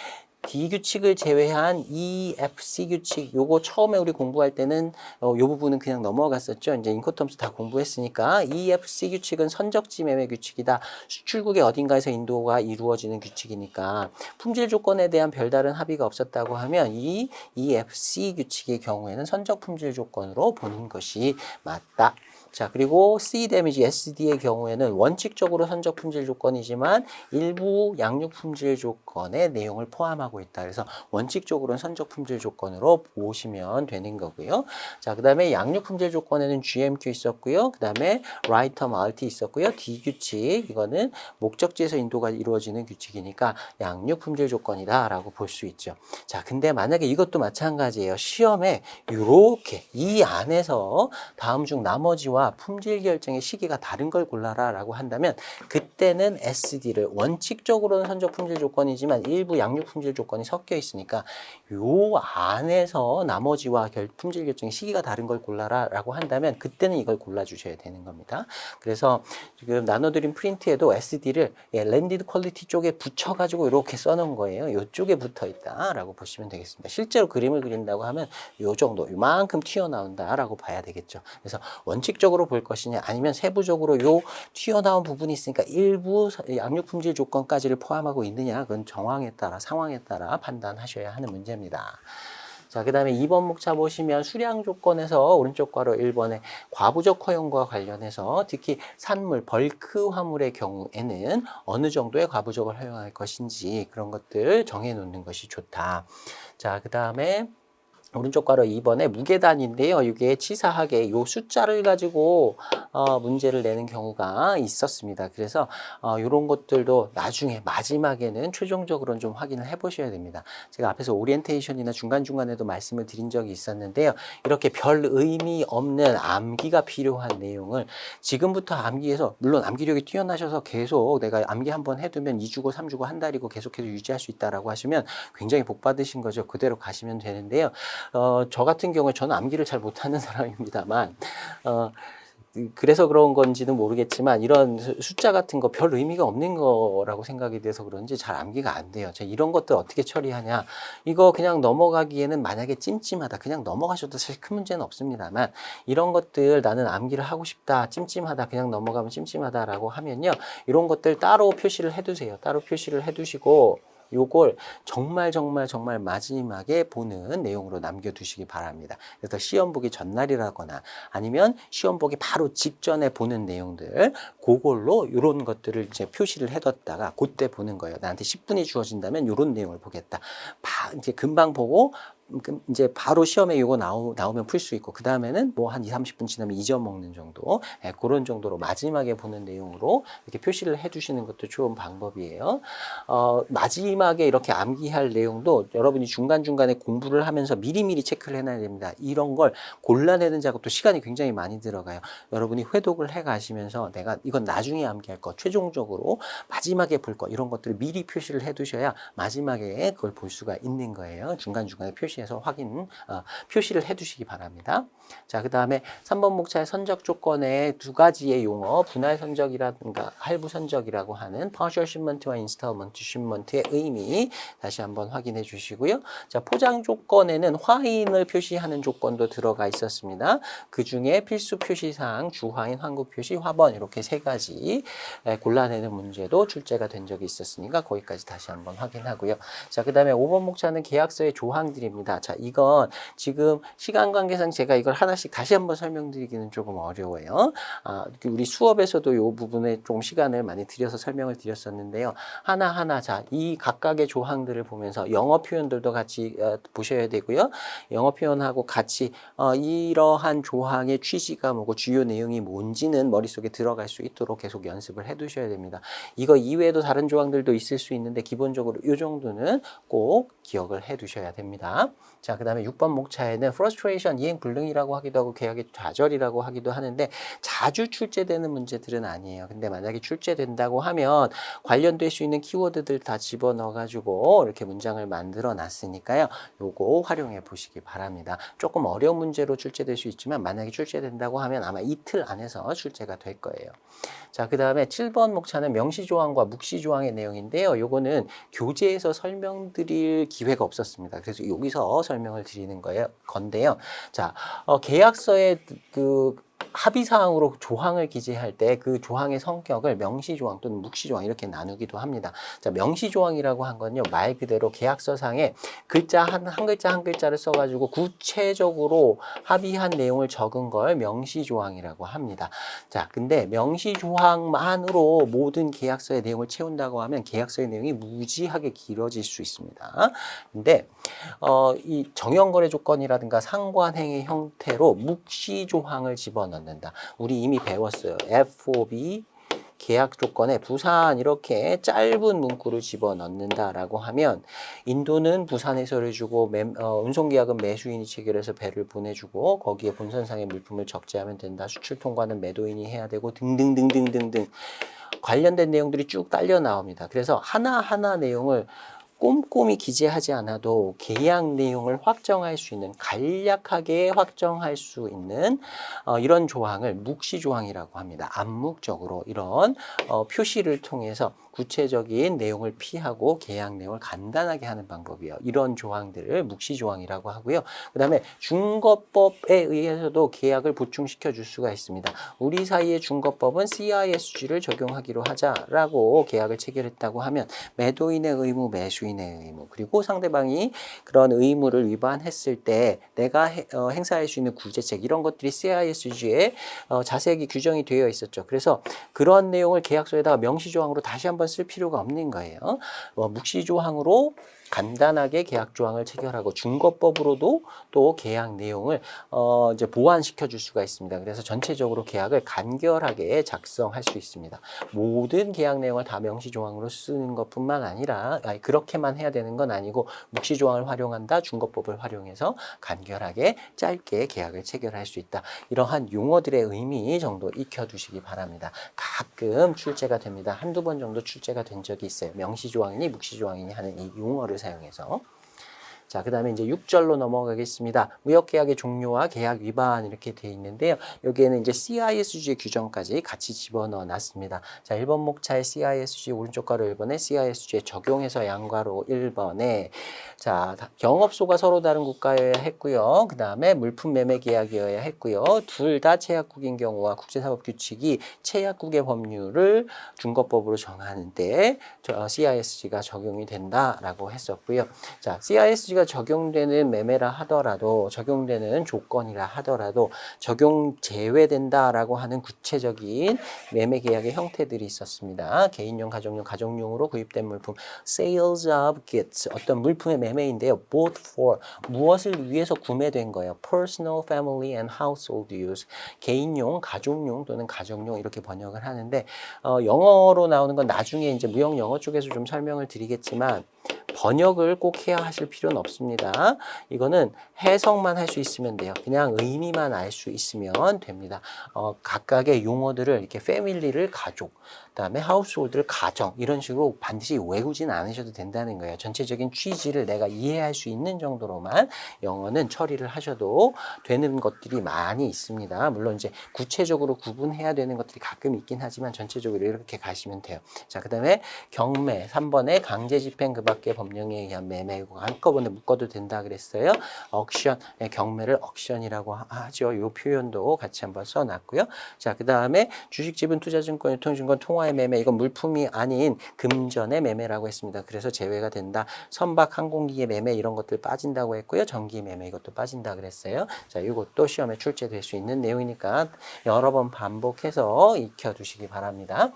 D 규칙을 제외한 E, F, C 규칙 요거 처음에 우리 공부할 때는 요 부분은 그냥 넘어갔었죠. 이제 인코텀스 다 공부했으니까 E, F, C 규칙은 선적지 매매 규칙이다. 수출국의 어딘가에서 인도가 이루어지는 규칙이니까 품질 조건에 대한 별다른 합의가 없었다고 하면 이 EFC 규칙의 경우에는 선적 품질 조건으로 보는 것이 맞다. 자, 그리고 C 데미지 SD의 경우에는 원칙적으로 선적 품질 조건이지만 일부 양육 품질 조건의 내용을 포함하고 있다. 그래서 원칙적으로는 선적 품질 조건으로 보시면 되는 거고요. 자, 그다음에 양육 품질 조건에는 GMQ 있었고요. 그다음에 라이터 말티 있었고요. D 규칙 이거는 목적지에서 인도가 이루어지는 규칙이니까 양육 품질 조건이다라고 볼 수 있죠. 자, 근데 만약에 이것도 마찬가지예요. 시험에 이렇게 이 안에서 다음 중 나머지와 품질 결정의 시기가 다른 걸 골라라 라고 한다면 그때는 SD를 원칙적으로는 선적 품질 조건이지만 일부 양육 품질 조건이 섞여 있으니까 요 안에서 나머지와 품질 결정의 시기가 다른 걸 골라라 라고 한다면 그때는 이걸 골라주셔야 되는 겁니다. 그래서 지금 나눠드린 프린트에도 SD를 랜디드 퀄리티 쪽에 붙여가지고 이렇게 써놓은 거예요. 이쪽에 붙어 있다라고 보시면 되겠습니다. 실제로 그림을 그린다고 하면 요 정도, 요만큼 튀어나온다라고 봐야 되겠죠. 그래서 원칙적으로 볼 것이냐 아니면 세부적으로 요 튀어나온 부분이 있으니까 일부 양육 품질 조건까지를 포함하고 있느냐 그건 정황에 따라 상황에 따라 판단하셔야 하는 문제입니다. 자, 그 다음에 2번 목차 보시면 수량 조건에서 오른쪽 괄호 1번에 과부적 허용과 관련해서 특히 산물, 벌크 화물의 경우에는 어느 정도의 과부적을 허용할 것인지 그런 것들 정해 놓는 것이 좋다. 자, 그 다음에 오른쪽 괄호 2번에 무게단인데요. 이게 치사하게 요 숫자를 가지고 문제를 내는 경우가 있었습니다. 그래서 이런 것들도 나중에 마지막에는 최종적으로는 좀 확인을 해 보셔야 됩니다. 제가 앞에서 오리엔테이션이나 중간중간에도 말씀을 드린 적이 있었는데요. 이렇게 별 의미 없는 암기가 필요한 내용을 지금부터 암기해서 물론 암기력이 뛰어나셔서 계속 내가 암기 한번 해두면 2주고 3주고 한 달이고 계속해서 유지할 수 있다라고 하시면 굉장히 복 받으신 거죠. 그대로 가시면 되는데요. 저 같은 경우에 저는 암기를 잘 못하는 사람입니다만 그래서 그런 건지는 모르겠지만 이런 숫자 같은 거 별 의미가 없는 거라고 생각이 돼서 그런지 잘 암기가 안 돼요. 제가 이런 것들 어떻게 처리하냐. 이거 그냥 넘어가기에는 만약에 찜찜하다. 그냥 넘어가셔도 사실 큰 문제는 없습니다만 이런 것들 나는 암기를 하고 싶다. 찜찜하다. 그냥 넘어가면 찜찜하다라고 하면요. 이런 것들 따로 표시를 해두세요. 따로 표시를 해두시고 요걸 정말 마지막에 보는 내용으로 남겨두시기 바랍니다. 그래서 시험 보기 전날이라거나 아니면 시험 보기 바로 직전에 보는 내용들 그걸로 이런 것들을 이제 표시를 해뒀다가 그때 보는 거예요. 나한테 10분이 주어진다면 이런 내용을 보겠다. 이제 금방 보고 이제 바로 시험에 이거 나오면 풀 수 있고 그 다음에는 뭐 한 20-30분 지나면 잊어먹는 정도 그런 정도로 마지막에 보는 내용으로 이렇게 표시를 해주시는 것도 좋은 방법이에요. 마지막에 이렇게 암기할 내용도 여러분이 중간중간에 공부를 하면서 미리미리 체크를 해놔야 됩니다. 이런 걸 골라내는 작업도 시간이 굉장히 많이 들어가요. 여러분이 회독을 해 가시면서 내가 이건 나중에 암기할 거 최종적으로 마지막에 볼 거 이런 것들을 미리 표시를 해 두셔야 마지막에 그걸 볼 수가 있는 거예요. 중간중간에 표시해서 표시를 해 두시기 바랍니다. 자, 그 다음에 3번 목차의 선적 조건에 두 가지의 용어, 분할 선적이라든가 할부 선적이라고 하는 partial shipment와 installment shipment의 의미 다시 한번 확인해 주시고요. 자, 포장 조건에는 화인을 표시하는 조건도 들어가 있었습니다. 그 중에 필수 표시사항, 주화인, 환급 표시, 화번 이렇게 세 가지 골라내는 문제도 출제가 된 적이 있었으니까 거기까지 다시 한번 확인하고요. 자, 그 다음에 5번 목차는 계약서의 조항들입니다. 자, 이건 지금 시간 관계상 제가 이걸 하나씩 다시 한번 설명드리기는 조금 어려워요. 우리 수업에서도 이 부분에 좀 시간을 많이 들여서 설명을 드렸었는데요. 하나하나 자, 이 각각의 조항들을 보면서 영어 표현들도 같이 보셔야 되고요. 영어 표현하고 같이 이러한 조항의 취지가 뭐고 주요 내용이 뭔지는 머릿속에 들어갈 수 있도록 계속 연습을 해 두셔야 됩니다. 이거 이외에도 다른 조항들도 있을 수 있는데 기본적으로 이 정도는 꼭 기억을 해 두셔야 됩니다. 자, 그 다음에 6번 목차에는 frustration, 이행 불능이라고 하기도 하고 계약의 좌절이라고 하기도 하는데 자주 출제되는 문제들은 아니에요. 근데 만약에 출제된다고 하면 관련될 수 있는 키워드들 다 집어넣어가지고 이렇게 문장을 만들어 놨으니까요. 요거 활용해 보시기 바랍니다. 조금 어려운 문제로 출제될 수 있지만 만약에 출제된다고 하면 아마 이틀 안에서 출제가 될 거예요. 자, 그 다음에 7번 목차는 명시조항과 묵시조항의 내용인데요. 요거는 교재에서 설명드릴 기회가 없었습니다. 그래서 여기서 설명을 드리는 건데요. 자, 계약서에 그 합의사항으로 조항을 기재할 때 그 조항의 성격을 명시조항 또는 묵시조항 이렇게 나누기도 합니다. 자, 명시조항이라고 한 건요, 말 그대로 계약서상에 글자 한 글자 한 글자를 써가지고 구체적으로 합의한 내용을 적은 걸 명시조항이라고 합니다. 자, 근데 명시조항만으로 모든 계약서의 내용을 채운다고 하면 계약서의 내용이 무지하게 길어질 수 있습니다. 근데 이 정형거래 조건이라든가 상관행위 형태로 묵시조항을 집어넣는다. 우리 이미 배웠어요. FOB 계약 조건에 부산 이렇게 짧은 문구를 집어넣는다라고 하면 인도는 부산에 서를 주고 운송계약은 매수인이 체결해서 배를 보내주고 거기에 본선상의 물품을 적재하면 된다. 수출 통과는 매도인이 해야 되고 등등등등등등 관련된 내용들이 쭉 딸려 나옵니다. 그래서 하나하나 내용을 꼼꼼히 기재하지 않아도 계약 내용을 확정할 수 있는, 간략하게 확정할 수 있는 이런 조항을 묵시조항이라고 합니다. 암묵적으로 이런 표시를 통해서 구체적인 내용을 피하고 계약 내용을 간단하게 하는 방법이에요. 이런 조항들을 묵시조항이라고 하고요. 그 다음에 중거법에 의해서도 계약을 보충시켜 줄 수가 있습니다. 우리 사이의 중거법은 CISG를 적용하기로 하자라고 계약을 체결했다고 하면 매도인의 의무, 매수인의 의무, 그리고 상대방이 그런 의무를 위반했을 때 내가 행사할 수 있는 구제책, 이런 것들이 CISG에 자세하게 규정이 되어 있었죠. 그래서 그런 내용을 계약서에다가 명시조항으로 다시 한번 쓸 필요가 없는 거예요. 묵시조항으로 간단하게 계약 조항을 체결하고 중거법으로도 또 계약 내용을 이제 보완시켜 줄 수가 있습니다. 그래서 전체적으로 계약을 간결하게 작성할 수 있습니다. 모든 계약 내용을 다 명시 조항으로 쓰는 것뿐만 아니라 그렇게만 해야 되는 건 아니고 묵시 조항을 활용한다, 중거법을 활용해서 간결하게 짧게 계약을 체결할 수 있다. 이러한 용어들의 의미 정도 익혀 두시기 바랍니다. 가끔 출제가 됩니다. 한두 번 정도 출제가 된 적이 있어요. 명시 조항이니 묵시 조항이니 하는 이 용어를 사용해서. 자, 그 다음에 이제 6절로 넘어가겠습니다. 무역계약의 종료와 계약 위반 이렇게 되어 있는데요. 여기에는 이제 CISG의 규정까지 같이 집어넣어 놨습니다. 자, 1번 목차의 CISG 오른쪽 가로 1번에 CISG에 적용해서 양가로 1번에 자, 영업소가 서로 다른 국가여야 했고요. 그 다음에 물품 매매 계약이어야 했고요. 둘 다 제약국인 경우와 국제사법 규칙이 제약국의 법률을 중거법으로 정하는데 CISG가 적용이 된다라고 했었고요. 자, CISG가 적용되는 매매라 하더라도, 적용되는 조건이라 하더라도 적용 제외된다라고 하는 구체적인 매매 계약의 형태들이 있었습니다. 개인용, 가정용으로 구입된 물품, sales of goods, 어떤 물품의 매매인데요. bought for, 무엇을 위해서 구매된 거예요. personal, family and household use, 개인용, 가족용 또는 가정용 이렇게 번역을 하는데 영어로 나오는 건 나중에 이제 무역 영어 쪽에서 좀 설명을 드리겠지만 번역을 꼭 해야 하실 필요는 없습니다. 이거는 해석만 할 수 있으면 돼요. 그냥 의미만 알 수 있으면 됩니다. 각각의 용어들을 이렇게 패밀리를 가족, 그다음에 하우스홀드를 가정, 이런 식으로 반드시 외우진 않으셔도 된다는 거예요. 전체적인 취지를 내가 이해할 수 있는 정도로만 영어는 처리를 하셔도 되는 것들이 많이 있습니다. 물론 이제 구체적으로 구분해야 되는 것들이 가끔 있긴 하지만 전체적으로 이렇게 가시면 돼요. 자, 그다음에 경매 3번에 강제 집행 그 밖의 법령에 의한 매매, 한꺼번에 묶어도 된다 그랬어요. 억션, 경매를 억션이라고 하죠. 이 표현도 같이 한번 써놨고요. 자, 그다음에 주식, 지분, 투자증권, 유통증권, 통화의 매매, 이건 물품이 아닌 금전의 매매라고 했습니다. 그래서 제외가 된다. 선박, 항공기의 매매 이런 것들 빠진다고 했고요. 전기 매매 이것도 빠진다 그랬어요. 자, 이것도 시험에 출제될 수 있는 내용이니까 여러 번 반복해서 익혀두시기 바랍니다.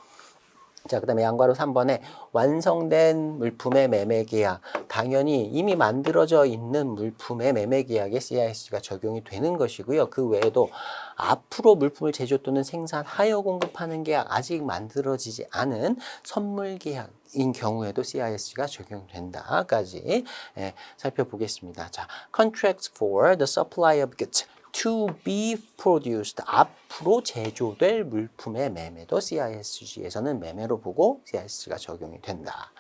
자, 그 다음에 양괄호 3번에 완성된 물품의 매매 계약. 당연히 이미 만들어져 있는 물품의 매매 계약에 CIS가 적용이 되는 것이고요. 그 외에도 앞으로 물품을 제조 또는 생산하여 공급하는 계약, 아직 만들어지지 않은 선물 계약인 경우에도 CIS가 적용된다까지 살펴보겠습니다. 자, contracts for the supply of goods to be produced. 앞으로 제조될 물품의 매매도 CISG에서는 매매로 보고 CIS가 적용이 된다.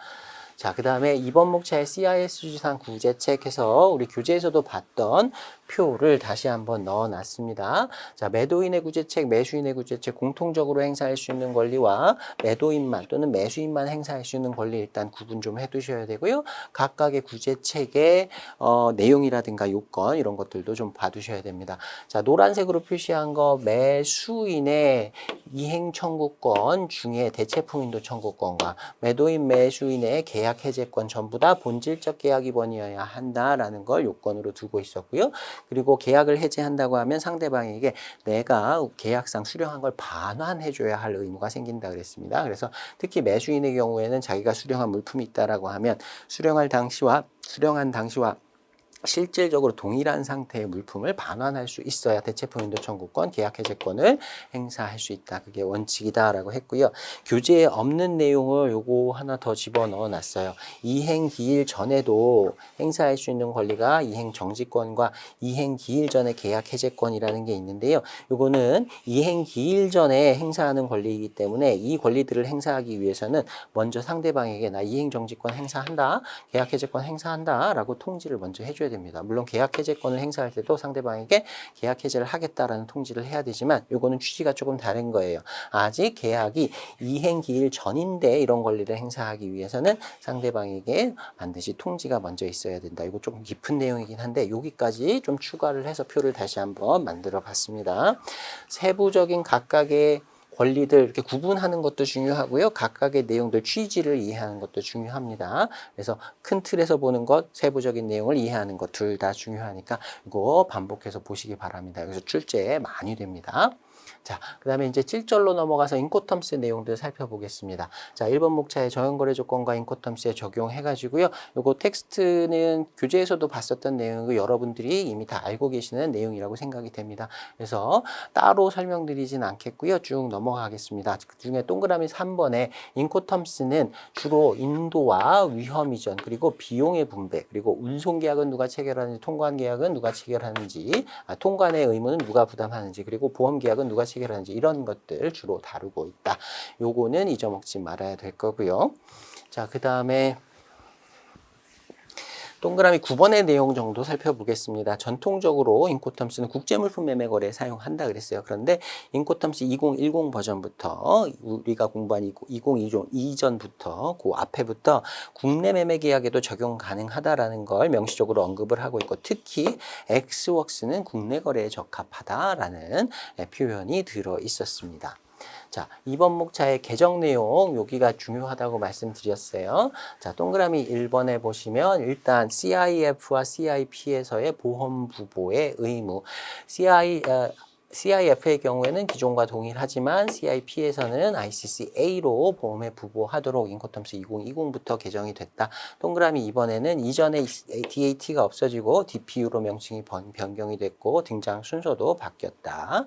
자, 그 다음에 이번 목차의 CISG상 구제책에서 우리 교재에서도 봤던 표를 다시 한번 넣어놨습니다. 자, 매도인의 구제책, 매수인의 구제책 공통적으로 행사할 수 있는 권리와 매도인만 또는 매수인만 행사할 수 있는 권리 일단 구분 좀 해두셔야 되고요. 각각의 구제책의 내용이라든가 요건 이런 것들도 좀 봐두셔야 됩니다. 자, 노란색으로 표시한 거 매수인의 이행 청구권 중에 대체품인도 청구권과 매도인 매수인의 계약 해제권 전부 다 본질적 계약 위반이어야 한다라는 걸 요건으로 두고 있었고요. 그리고 계약을 해제한다고 하면 상대방에게 내가 계약상 수령한 걸 반환해줘야 할 의무가 생긴다 그랬습니다. 그래서 특히 매수인의 경우에는 자기가 수령한 물품이 있다라고 하면 수령한 당시와 실질적으로 동일한 상태의 물품을 반환할 수 있어야 대체품인도 청구권, 계약 해제권을 행사할 수 있다. 그게 원칙이다라고 했고요. 교재에 없는 내용을 요거 하나 더 집어넣어 놨어요. 이행 기일 전에도 행사할 수 있는 권리가 이행 정지권과 이행 기일 전에 계약 해제권이라는 게 있는데요. 요거는 이행 기일 전에 행사하는 권리이기 때문에 이 권리들을 행사하기 위해서는 먼저 상대방에게 나 이행 정지권 행사한다, 계약 해제권 행사한다라고 통지를 먼저 해줘야 됩니다. 물론 계약 해제권을 행사할 때도 상대방에게 계약 해제를 하겠다라는 통지를 해야 되지만 요거는 취지가 조금 다른 거예요. 아직 계약이 이행 기일 전인데 이런 권리를 행사하기 위해서는 상대방에게 반드시 통지가 먼저 있어야 된다. 이거 조금 깊은 내용이긴 한데 여기까지 좀 추가를 해서 표를 다시 한번 만들어 봤습니다. 세부적인 각각의 권리들 이렇게 구분하는 것도 중요하고요. 각각의 내용들 취지를 이해하는 것도 중요합니다. 그래서 큰 틀에서 보는 것, 세부적인 내용을 이해하는 것 둘 다 중요하니까 이거 반복해서 보시기 바랍니다. 여기서 출제 많이 됩니다. 자, 그 다음에 이제 7절로 넘어가서 인코텀스 내용들 살펴보겠습니다. 자, 1번 목차의 저연거래 조건과 인코텀스에 적용해가지고요. 요거 텍스트는 교재에서도 봤었던 내용이고 여러분들이 이미 다 알고 계시는 내용이라고 생각이 됩니다. 그래서 따로 설명드리진 않겠고요. 쭉 넘어가겠습니다. 그 중에 동그라미 3번에 인코텀스는 주로 인도와 위험 이전 그리고 비용의 분배 그리고 운송계약은 누가 체결하는지 통관계약은 누가 체결하는지 통관의 의무는 누가 부담하는지 그리고 보험계약은 누가 체결하는지 이런 것들 주로 다루고 있다. 요거는 잊어먹지 말아야 될 거고요. 자, 그 다음에 동그라미 9번의 내용 정도 살펴보겠습니다. 전통적으로 인코텀스는 국제물품 매매 거래에 사용한다 그랬어요. 그런데 인코텀스 2010 버전부터 우리가 공부한 2020 이전부터 그 앞에부터 국내 매매 계약에도 적용 가능하다라는 걸 명시적으로 언급을 하고 있고 특히 엑스웍스는 국내 거래에 적합하다라는 표현이 들어 있었습니다. 자, 2번 목차의 개정 내용 여기가 중요하다고 말씀드렸어요. 자, 동그라미 1번에 보시면 일단 CIF와 CIP에서의 보험 부보의 의무 CIF의 경우에는 기존과 동일하지만 CIP에서는 ICCA로 보험에 부보하도록 인코텀스 2020부터 개정이 됐다. 동그라미 이번에는 이전에 DAT가 없어지고 DPU로 명칭이 변경이 됐고 등장 순서도 바뀌었다.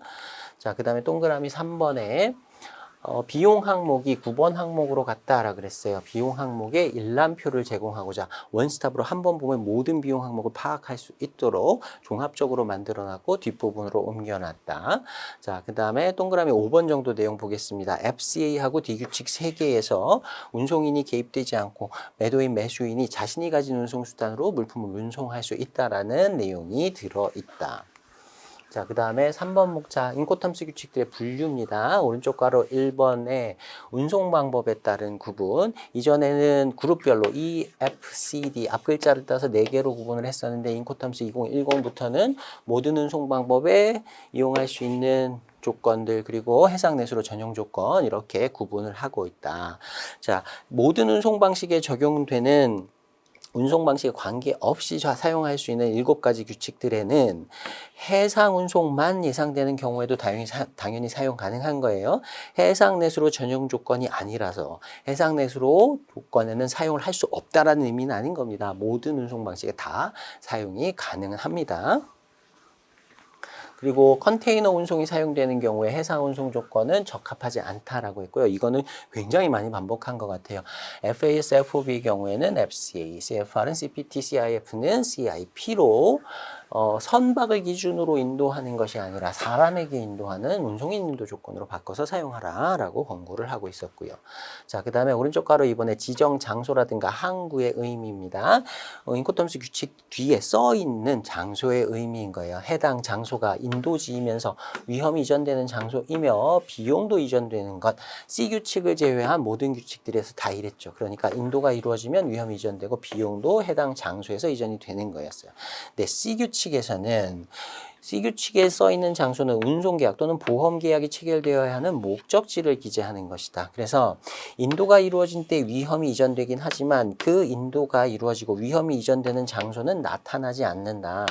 자, 그 다음에 동그라미 3번에 비용 항목이 9번 항목으로 갔다라 그랬어요. 비용 항목에 일람표를 제공하고자 원스톱으로 한 번 보면 모든 비용 항목을 파악할 수 있도록 종합적으로 만들어놨고 뒷부분으로 옮겨놨다. 자, 그 다음에 동그라미 5번 정도 내용 보겠습니다. FCA하고 D규칙 3개에서 운송인이 개입되지 않고 매도인, 매수인이 자신이 가진 운송수단으로 물품을 운송할 수 있다라는 내용이 들어있다. 자, 그 다음에 3번 목차 인코텀스 규칙들의 분류입니다. 오른쪽 가로 1번에 운송 방법에 따른 구분. 이전에는 그룹별로 E, F, C, D 앞 글자를 따서 4개로 구분을 했었는데 인코텀스 2010부터는 모든 운송 방법에 이용할 수 있는 조건들 그리고 해상 내수로 전용 조건 이렇게 구분을 하고 있다. 자, 모든 운송 방식에 적용되는 운송 방식에 관계없이 사용할 수 있는 7가지 규칙들에는 해상 운송만 예상되는 경우에도 당연히 사용 가능한 거예요. 해상 내수로 전용 조건이 아니라서 해상 내수로 조건에는 사용을 할 수 없다라는 의미는 아닌 겁니다. 모든 운송 방식에 다 사용이 가능합니다. 그리고 컨테이너 운송이 사용되는 경우에 해상 운송 조건은 적합하지 않다라고 했고요. 이거는 굉장히 많이 반복한 것 같아요. FAS, FOB 경우에는 FCA, CFR은 CPT, CIF는 CIP로 선박을 기준으로 인도하는 것이 아니라 사람에게 인도하는 운송인 인도 조건으로 바꿔서 사용하라라고 권고를 하고 있었고요. 자, 그 다음에 오른쪽 가로 이번에 지정 장소라든가 항구의 의미입니다. 인코텀스 규칙 뒤에 써 있는 장소의 의미인 거예요. 해당 장소가 인도지이면서 위험이 이전되는 장소이며 비용도 이전되는 것. C 규칙을 제외한 모든 규칙들에서 다 이랬죠. 그러니까 인도가 이루어지면 위험이 이전되고 비용도 해당 장소에서 이전이 되는 거였어요. 근데 C 규칙에서는 C규칙에 써있는 장소는 운송계약 또는 보험계약이 체결되어야 하는 목적지를 기재하는 것이다. 그래서 인도가 이루어진 때 위험이 이전되긴 하지만 그 인도가 이루어지고 위험이 이전되는 장소는 나타나지 않는다.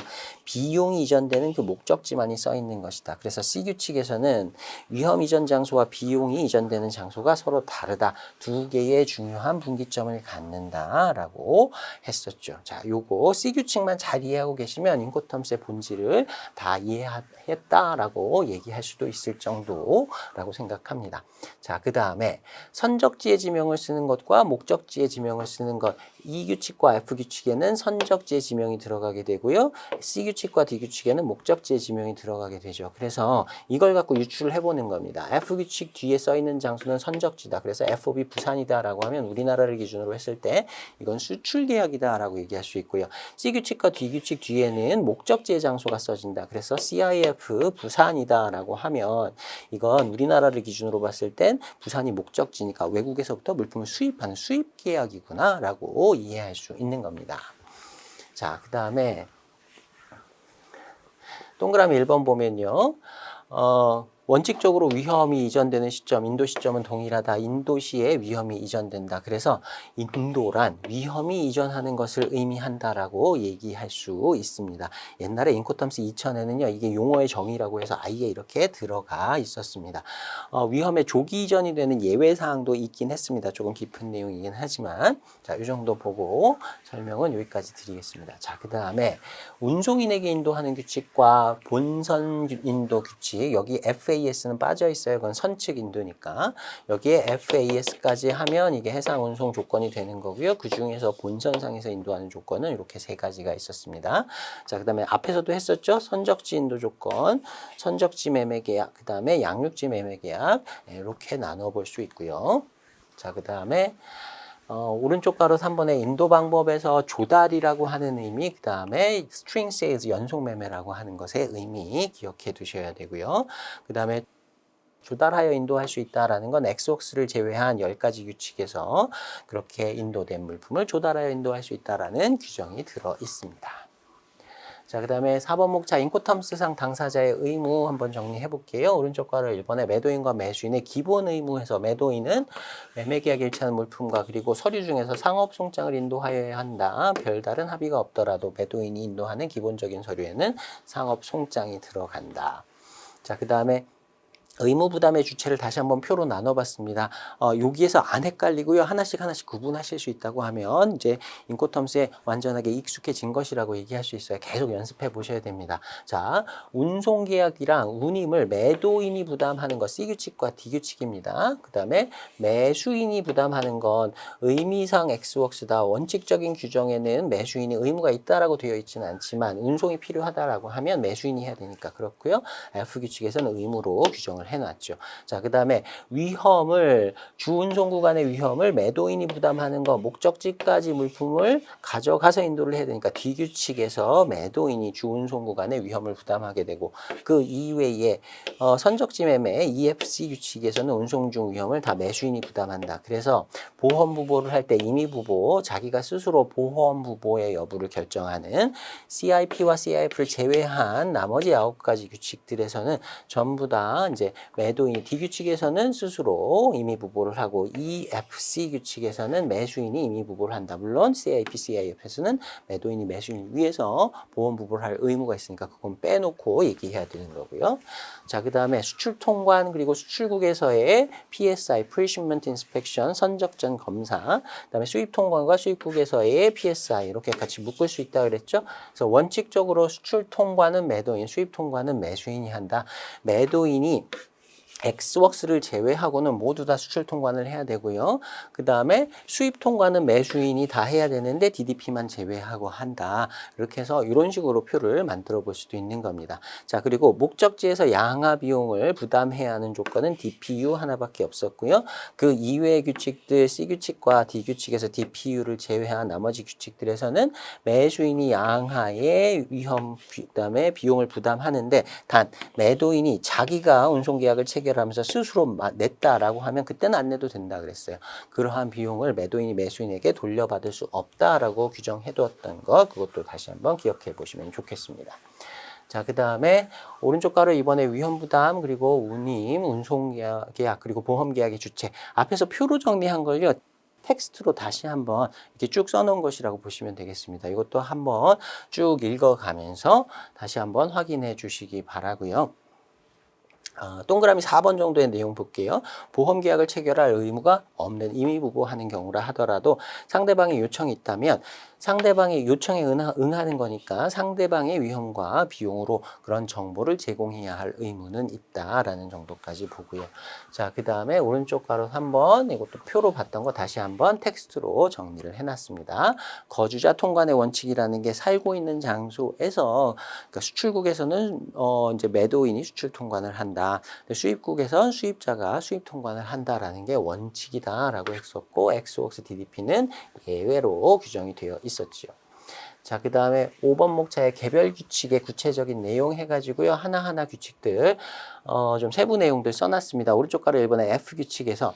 비용이 이전되는 그 목적지만이 써있는 것이다. 그래서 C규칙에서는 위험 이전 장소와 비용이 이전되는 장소가 서로 다르다. 두 개의 중요한 분기점을 갖는다라고 했었죠. 자, 요거 C규칙만 잘 이해하고 계시면 인코텀스의 본질을 다 이해했다라고 얘기할 수도 있을 정도라고 생각합니다. 자, 그 다음에 선적지의 지명을 쓰는 것과 목적지의 지명을 쓰는 것. E 규칙과 F 규칙에는 선적지의 지명이 들어가게 되고요. C 규칙과 D 규칙에는 목적지의 지명이 들어가게 되죠. 그래서 이걸 갖고 유출을 해보는 겁니다. F 규칙 뒤에 써 있는 장소는 선적지다. 그래서 FOB 부산이다라고 하면 우리나라를 기준으로 했을 때 이건 수출 계약이다라고 얘기할 수 있고요. C 규칙과 D 규칙 뒤에는 목적지의 장소가 써진다. 그래서 CIF 부산이다라고 하면 이건 우리나라를 기준으로 봤을 땐 부산이 목적지니까 외국에서부터 물품을 수입하는 수입 계약이구나라고 이해할 수 있는 겁니다. 자, 그 다음에 동그라미 1번 보면요. 원칙적으로 위험이 이전되는 시점, 인도 시점은 동일하다. 인도시에 위험이 이전된다. 그래서 인도란 위험이 이전하는 것을 의미한다라고 얘기할 수 있습니다. 옛날에 인코텀스 2000에는요, 이게 용어의 정의라고 해서 아예 이렇게 들어가 있었습니다. 위험의 조기 이전이 되는 예외 사항도 있긴 했습니다. 조금 깊은 내용이긴 하지만, 자, 이 정도 보고 설명은 여기까지 드리겠습니다. 자, 그 다음에 운송인에게 인도하는 규칙과 본선 인도 규칙, 여기 FAS는 빠져 있어요. 그건 선측 인도니까. 여기에 FAS까지 하면 이게 해상 운송 조건이 되는 거고요. 그 중에서 본선상에서 인도하는 조건은 이렇게 3가지가 있었습니다. 자, 그 다음에 앞에서도 했었죠. 선적지 인도 조건, 선적지 매매 계약, 그 다음에 양육지 매매 계약, 이렇게 나눠 볼 수 있고요. 자, 그 다음에 오른쪽 가로 3번의 인도 방법에서 조달이라고 하는 의미, 그 다음에 string sales 연속 매매라고 하는 것의 의미 기억해 두셔야 되고요. 그 다음에 조달하여 인도할 수 있다라는 건 엑스웍스를 제외한 10가지 규칙에서 그렇게 인도된 물품을 조달하여 인도할 수 있다라는 규정이 들어 있습니다. 자, 그 다음에 4번 목차 인코텀스상 당사자의 의무 한번 정리해 볼게요. 오른쪽 가로 1번에 매도인과 매수인의 기본 의무에서 매도인은 매매계약에 일치하는 물품과 그리고 서류 중에서 상업송장을 인도하여야 한다. 별다른 합의가 없더라도 매도인이 인도하는 기본적인 서류에는 상업송장이 들어간다. 자, 그 다음에 의무 부담의 주체를 다시 한번 표로 나눠봤습니다. 여기에서 안 헷갈리고요. 하나씩 구분하실 수 있다고 하면 이제 인코텀스에 완전하게 익숙해진 것이라고 얘기할 수 있어요. 계속 연습해 보셔야 됩니다. 자, 운송계약이랑 운임을 매도인이 부담하는 것 C규칙과 D규칙입니다. 그 다음에 매수인이 부담하는 건 의미상 엑스웍스다. 원칙적인 규정에는 매수인이 의무가 있다라고 되어 있지는 않지만 운송이 필요하다라고 하면 매수인이 해야 되니까 그렇고요. F규칙에서는 의무로 규정을 해놨죠. 자, 그 다음에 위험을 주운송 구간의 위험을 매도인이 부담하는 거 목적지까지 물품을 가져가서 인도를 해야 되니까 D규칙에서 매도인이 주운송 구간의 위험을 부담하게 되고 그 이외에 선적지 매매 EFC 규칙에서는 운송 중 위험을 다 매수인이 부담한다. 그래서 보험 부보를 할 때 임의 부보 자기가 스스로 보험 부보의 여부를 결정하는 CIP와 CIF를 제외한 나머지 9가지 규칙들에서는 전부 다 이제 이제 매도인이 D 규칙에서는 스스로 임의 부보를 하고 EFC 규칙에서는 매수인이 임의 부보를 한다. 물론 CIP, CIF에서는 매도인이 매수인 위에서 보험 부보를 할 의무가 있으니까 그건 빼놓고 얘기해야 되는 거고요. 자, 그 다음에 수출 통관 그리고 수출국에서의 PSI, Pre-Shipment Inspection, 선적전 검사, 그 다음에 수입 통관과 수입국에서의 PSI 이렇게 같이 묶을 수 있다 그랬죠. 그래서 원칙적으로 수출 통관은 매도인, 수입 통관은 매수인이 한다. 매도인이 엑스웍스를 제외하고는 모두 다 수출 통관을 해야 되고요. 그 다음에 수입 통관은 매수인이 다 해야 되는데 DDP만 제외하고 한다. 이렇게 해서 이런 식으로 표를 만들어 볼 수도 있는 겁니다. 자, 그리고 목적지에서 양화 비용을 부담해야 하는 조건은 DPU 하나밖에 없었고요. 그 이외의 규칙들 C 규칙과 D 규칙에서 DPU를 제외한 나머지 규칙들에서는 매수인이 양화의 위험, 그 다음에 비용을 부담하는데 단 매도인이 자기가 운송계약을 체결하면서 스스로 냈다라고 하면 그때는 안 내도 된다 그랬어요. 그러한 비용을 매도인이 매수인에게 돌려받을 수 없다라고 규정해두었던 것, 그것도 다시 한번 기억해 보시면 좋겠습니다. 자, 그 다음에 오른쪽 가로 이번에 위험부담 그리고 운임, 운송계약 그리고 보험계약의 주체 앞에서 표로 정리한 걸요. 텍스트로 다시 한번 이렇게 쭉 써놓은 것이라고 보시면 되겠습니다. 이것도 한번 쭉 읽어가면서 다시 한번 확인해 주시기 바라고요. 동그라미 4번 정도의 내용 볼게요. 보험계약을 체결할 의무가 없는 임의부보하는 경우라 하더라도 상대방의 요청이 있다면 상대방의 요청에 응하는 거니까 상대방의 위험과 비용으로 그런 정보를 제공해야 할 의무는 있다라는 정도까지 보고요. 자, 그 다음에 오른쪽 가로 3번 이것도 표로 봤던 거 다시 한번 텍스트로 정리를 해놨습니다. 거주자 통관의 원칙이라는 게 살고 있는 장소에서 그러니까 수출국에서는 이제 매도인이 수출 통관을 한다. 수입국에선 수입자가 수입 통관을 한다라는 게 원칙이다라고 했었고 엑스웍스 DDP는 예외로 규정이 되어 있었지요. 자, 그 다음에 5번 목차의 개별 규칙의 구체적인 내용 해가지고요. 하나하나 규칙들 좀 세부 내용들 써놨습니다. 오른쪽 가로 1번의 F 규칙에서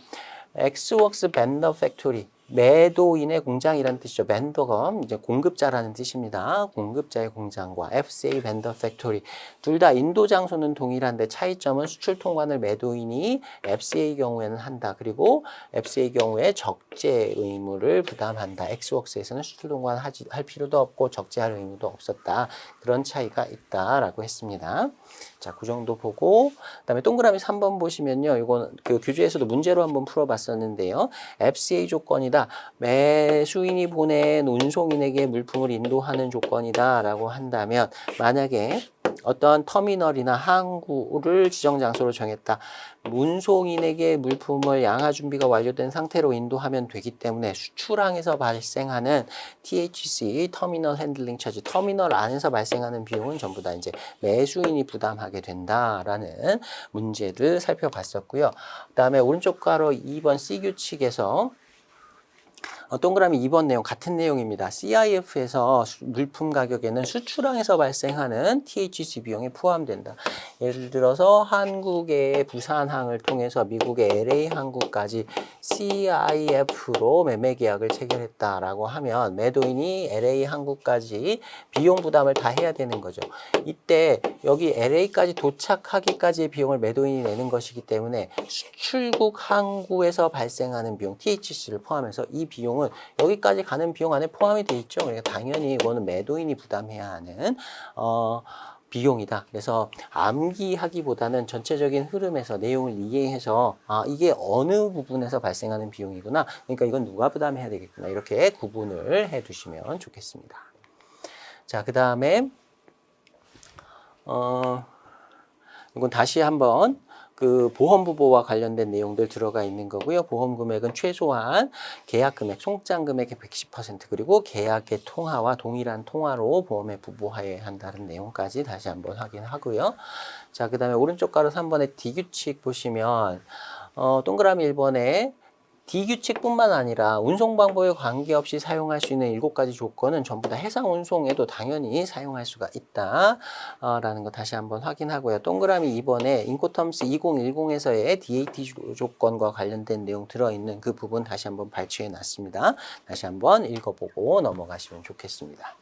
엑스웍스 벤더 팩토리 매도인의 공장이라는 뜻이죠. 벤더가 이제 공급자라는 뜻입니다. 공급자의 공장과 FCA 벤더 팩토리 둘 다 인도 장소는 동일한데 차이점은 수출 통관을 매도인이 FCA 경우에는 한다. 그리고 FCA 경우에 적재 의무를 부담한다. 엑스웍스에서는 수출 통관 할 필요도 없고 적재할 의무도 없었다. 그런 차이가 있다라고 했습니다. 자, 그 정도 보고 그다음에 동그라미 3번 보시면요. 이건 그 교재에서도 문제로 한번 풀어봤었는데요. FCA 조건이다. 매수인이 보낸 운송인에게 물품을 인도하는 조건이다라고 한다면 만약에 어떤 터미널이나 항구를 지정 장소로 정했다. 운송인에게 물품을 양화 준비가 완료된 상태로 인도하면 되기 때문에 수출항에서 발생하는 THC 터미널 핸들링 차지 터미널 안에서 발생하는 비용은 전부 다 이제 매수인이 부담하게 된다라는 문제를 살펴봤었고요. 그다음에 오른쪽 가로 2번 C 규칙에서 동그라미 2번 내용 같은 내용입니다. CIF에서 물품 가격에는 수출항에서 발생하는 THC 비용이 포함된다. 예를 들어서 한국의 부산항을 통해서 미국의 LA 항구까지 CIF로 매매 계약을 체결했다라고 하면 매도인이 LA 항구까지 비용 부담을 다 해야 되는 거죠. 이때 여기 LA까지 도착하기까지의 비용을 매도인이 내는 것이기 때문에 수출국 항구에서 발생하는 비용 THC를 포함해서 이 비용은 여기까지 가는 비용 안에 포함이 되어 있죠. 그러니까 당연히 이거는 매도인이 부담해야 하는 비용이다. 그래서 암기하기보다는 전체적인 흐름에서 내용을 이해해서 이게 어느 부분에서 발생하는 비용이구나. 그러니까 이건 누가 부담해야 되겠구나. 이렇게 구분을 해 두시면 좋겠습니다. 자, 그 다음에 이건 다시 한번 그 보험부보와 관련된 내용들 들어가 있는 거고요. 보험 금액은 최소한 계약 금액, 송장 금액의 110% 그리고 계약의 통화와 동일한 통화로 보험에 부보해야 한다는 내용까지 다시 한번 확인하고요. 자, 그 다음에 오른쪽 가로 3번의 D 규칙 보시면 동그라미 1번에 D 규칙뿐만 아니라 운송 방법에 관계없이 사용할 수 있는 7가지 조건은 전부 다 해상 운송에도 당연히 사용할 수가 있다 라는 거 다시 한번 확인하고요. 동그라미 2번에 인코텀스 2010에서의 DAT 조건과 관련된 내용 들어있는 그 부분 다시 한번 발췌해 놨습니다. 다시 한번 읽어보고 넘어가시면 좋겠습니다.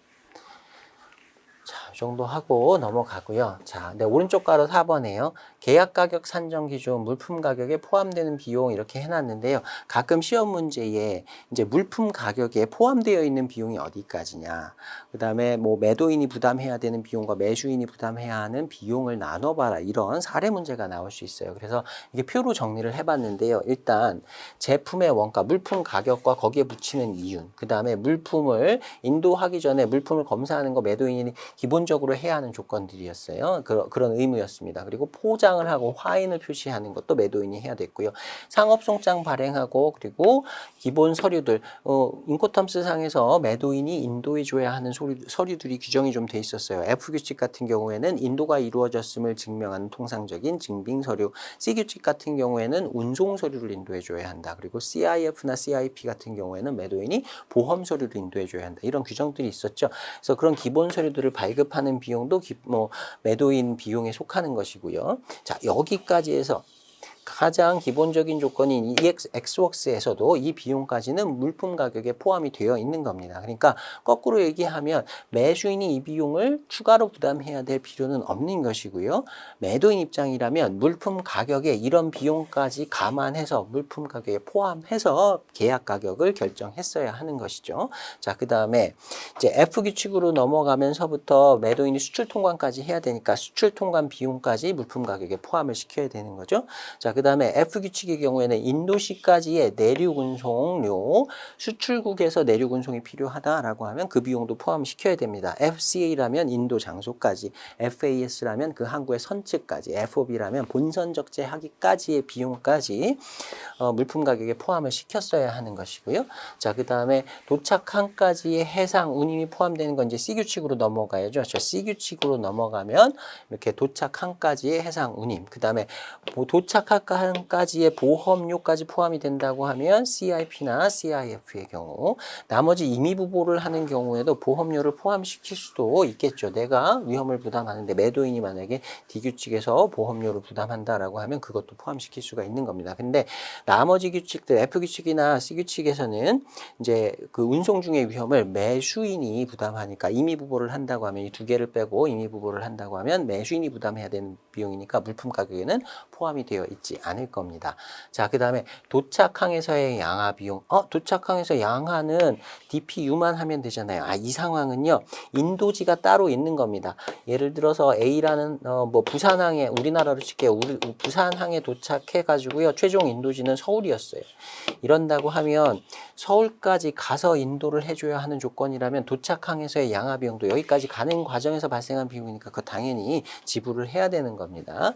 자, 이 정도 하고 넘어가고요. 자, 네, 오른쪽 가로 4번에요. 계약 가격 산정 기준, 물품 가격에 포함되는 비용 이렇게 해놨는데요. 가끔 시험 문제에 이제 물품 가격에 포함되어 있는 비용이 어디까지냐. 그 다음에 뭐 매도인이 부담해야 되는 비용과 매수인이 부담해야 하는 비용을 나눠봐라. 이런 사례 문제가 나올 수 있어요. 그래서 이게 표로 정리를 해봤는데요. 일단 제품의 원가, 물품 가격과 거기에 붙이는 이윤, 그 다음에 물품을 인도하기 전에 물품을 검사하는 거 매도인이 기본적으로 해야 하는 조건들이었어요. 그런 의무였습니다. 그리고 포장을 하고 화인을 표시하는 것도 매도인이 해야 됐고요. 상업송장 발행하고 그리고 기본 서류들, 인코텀스 상에서 매도인이 인도해 줘야 하는 서류들이 규정이 좀 돼 있었어요. F규칙 같은 경우에는 인도가 이루어졌음을 증명하는 통상적인 증빙 서류, C규칙 같은 경우에는 운송 서류를 인도해 줘야 한다. 그리고 CIF나 CIP 같은 경우에는 매도인이 보험 서류를 인도해 줘야 한다. 이런 규정들이 있었죠. 그래서 그런 기본 서류들을 발급하는 비용도 매도인 비용에 속하는 것이고요. 자, 여기까지 해서 가장 기본적인 조건인 EX웍스에서도 이 비용까지는 물품 가격에 포함이 되어 있는 겁니다. 그러니까 거꾸로 얘기하면 매수인이 이 비용을 추가로 부담해야 될 필요는 없는 것이고요. 매도인 입장이라면 물품 가격에 이런 비용까지 감안해서 물품 가격에 포함해서 계약 가격을 결정했어야 하는 것이죠. 자, 그 다음에 이제 F 규칙으로 넘어가면서부터 매도인이 수출 통관까지 해야 되니까 수출 통관 비용까지 물품 가격에 포함을 시켜야 되는 거죠. 자, 그 다음에 F규칙의 경우에는 인도시까지의 내륙 운송료, 수출국에서 내륙 운송이 필요하다라고 하면 그 비용도 포함시켜야 됩니다. FCA라면 인도 장소까지, FAS라면 그 항구의 선측까지, FOB라면 본선 적재하기까지의 비용까지 물품 가격에 포함을 시켰어야 하는 것이고요. 자, 그 다음에 도착항까지의 해상 운임이 포함되는 건 이제 C규칙으로 넘어가야죠. 저 C규칙으로 넘어가면 이렇게 도착항까지의 해상 운임, 그 다음에 도착항까지의 보험료까지 포함이 된다고 하면 CIP나 CIF의 경우, 나머지 임의부보를 하는 경우에도 보험료를 포함시킬 수도 있겠죠. 내가 위험을 부담하는데 매도인이 만약에 D규칙에서 보험료를 부담한다라고 하면 그것도 포함시킬 수가 있는 겁니다. 근데 나머지 규칙들 F규칙이나 C규칙에서는 이제 그 운송 중의 위험을 매수인이 부담하니까 임의부보를 한다고 하면 이 두 개를 빼고 임의부보를 한다고 하면 매수인이 부담해야 되는 비용이니까 물품 가격에는 포함이 되어 있지 않을 겁니다. 자, 그 다음에 도착항에서의 양하 비용. 도착항에서 양하는 DPU만 하면 되잖아요. 이 상황은요, 인도지가 따로 있는 겁니다. 예를 들어서 A라는 부산항에, 우리나라로 칠게요. 부산항에 도착해 가지고요, 최종 인도지는 서울이었어요. 이런다고 하면 서울까지 가서 인도를 해줘야 하는 조건이라면 도착항에서의 양하 비용도 여기까지 가는 과정에서 발생한 비용이니까 그거 당연히 지불을 해야 되는 겁니다.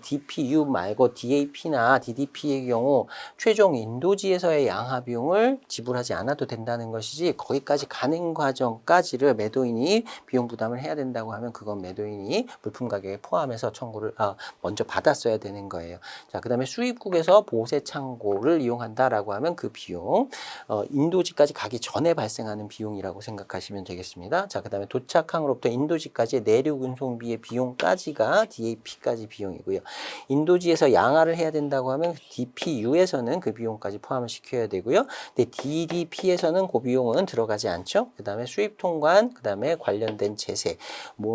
DPU 말고 DAP나 DDP의 경우 최종 인도지에서의 양하 비용을 지불하지 않아도 된다는 것이지, 거기까지 가는 과정까지를 매도인이 비용 부담을 해야 된다고 하면 그건 매도인이 물품 가격에 포함해서 청구를 먼저 받았어야 되는 거예요. 자, 그 다음에 수입국에서 보세 창고를 이용한다라고 하면 그 비용, 인도지까지 가기 전에 발생하는 비용이라고 생각하시면 되겠습니다. 자, 그 다음에 도착항으로부터 인도지까지의 내륙 운송비의 비용까지가 DAP까지 비용이고요. 인도지에서 양하를 해야 된다고 하면 DPU에서는 그 비용까지 포함을 시켜야 되고요. 근데 DDP에서는 그 비용은 들어가지 않죠. 그 다음에 수입 통관, 그 다음에 관련된 제세.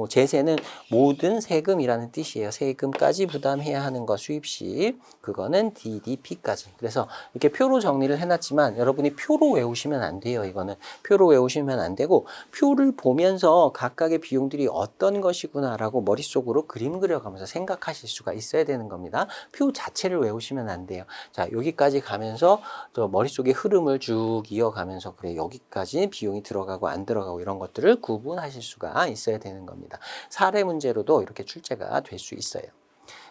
제세는 모든 세금이라는 뜻이에요. 세금까지 부담해야 하는 거, 수입시. 그거는 DDP까지. 그래서 이렇게 표로 정리를 해놨지만 여러분이 표로 외우시면 안 돼요. 이거는 표로 외우시면 안 되고, 표를 보면서 각각의 비용들이 어떤 것이구나라고 머릿속으로 그림 그려가면서 생각하실 수가 있어야 되는 겁니다. 표 자체를 외우시면 안 돼요. 자, 여기까지 가면서 저 머릿속의 흐름을 쭉 이어가면서, 그래, 여기까지 비용이 들어가고 안 들어가고 이런 것들을 구분하실 수가 있어야 되는 겁니다. 사례 문제로도 이렇게 출제가 될 수 있어요.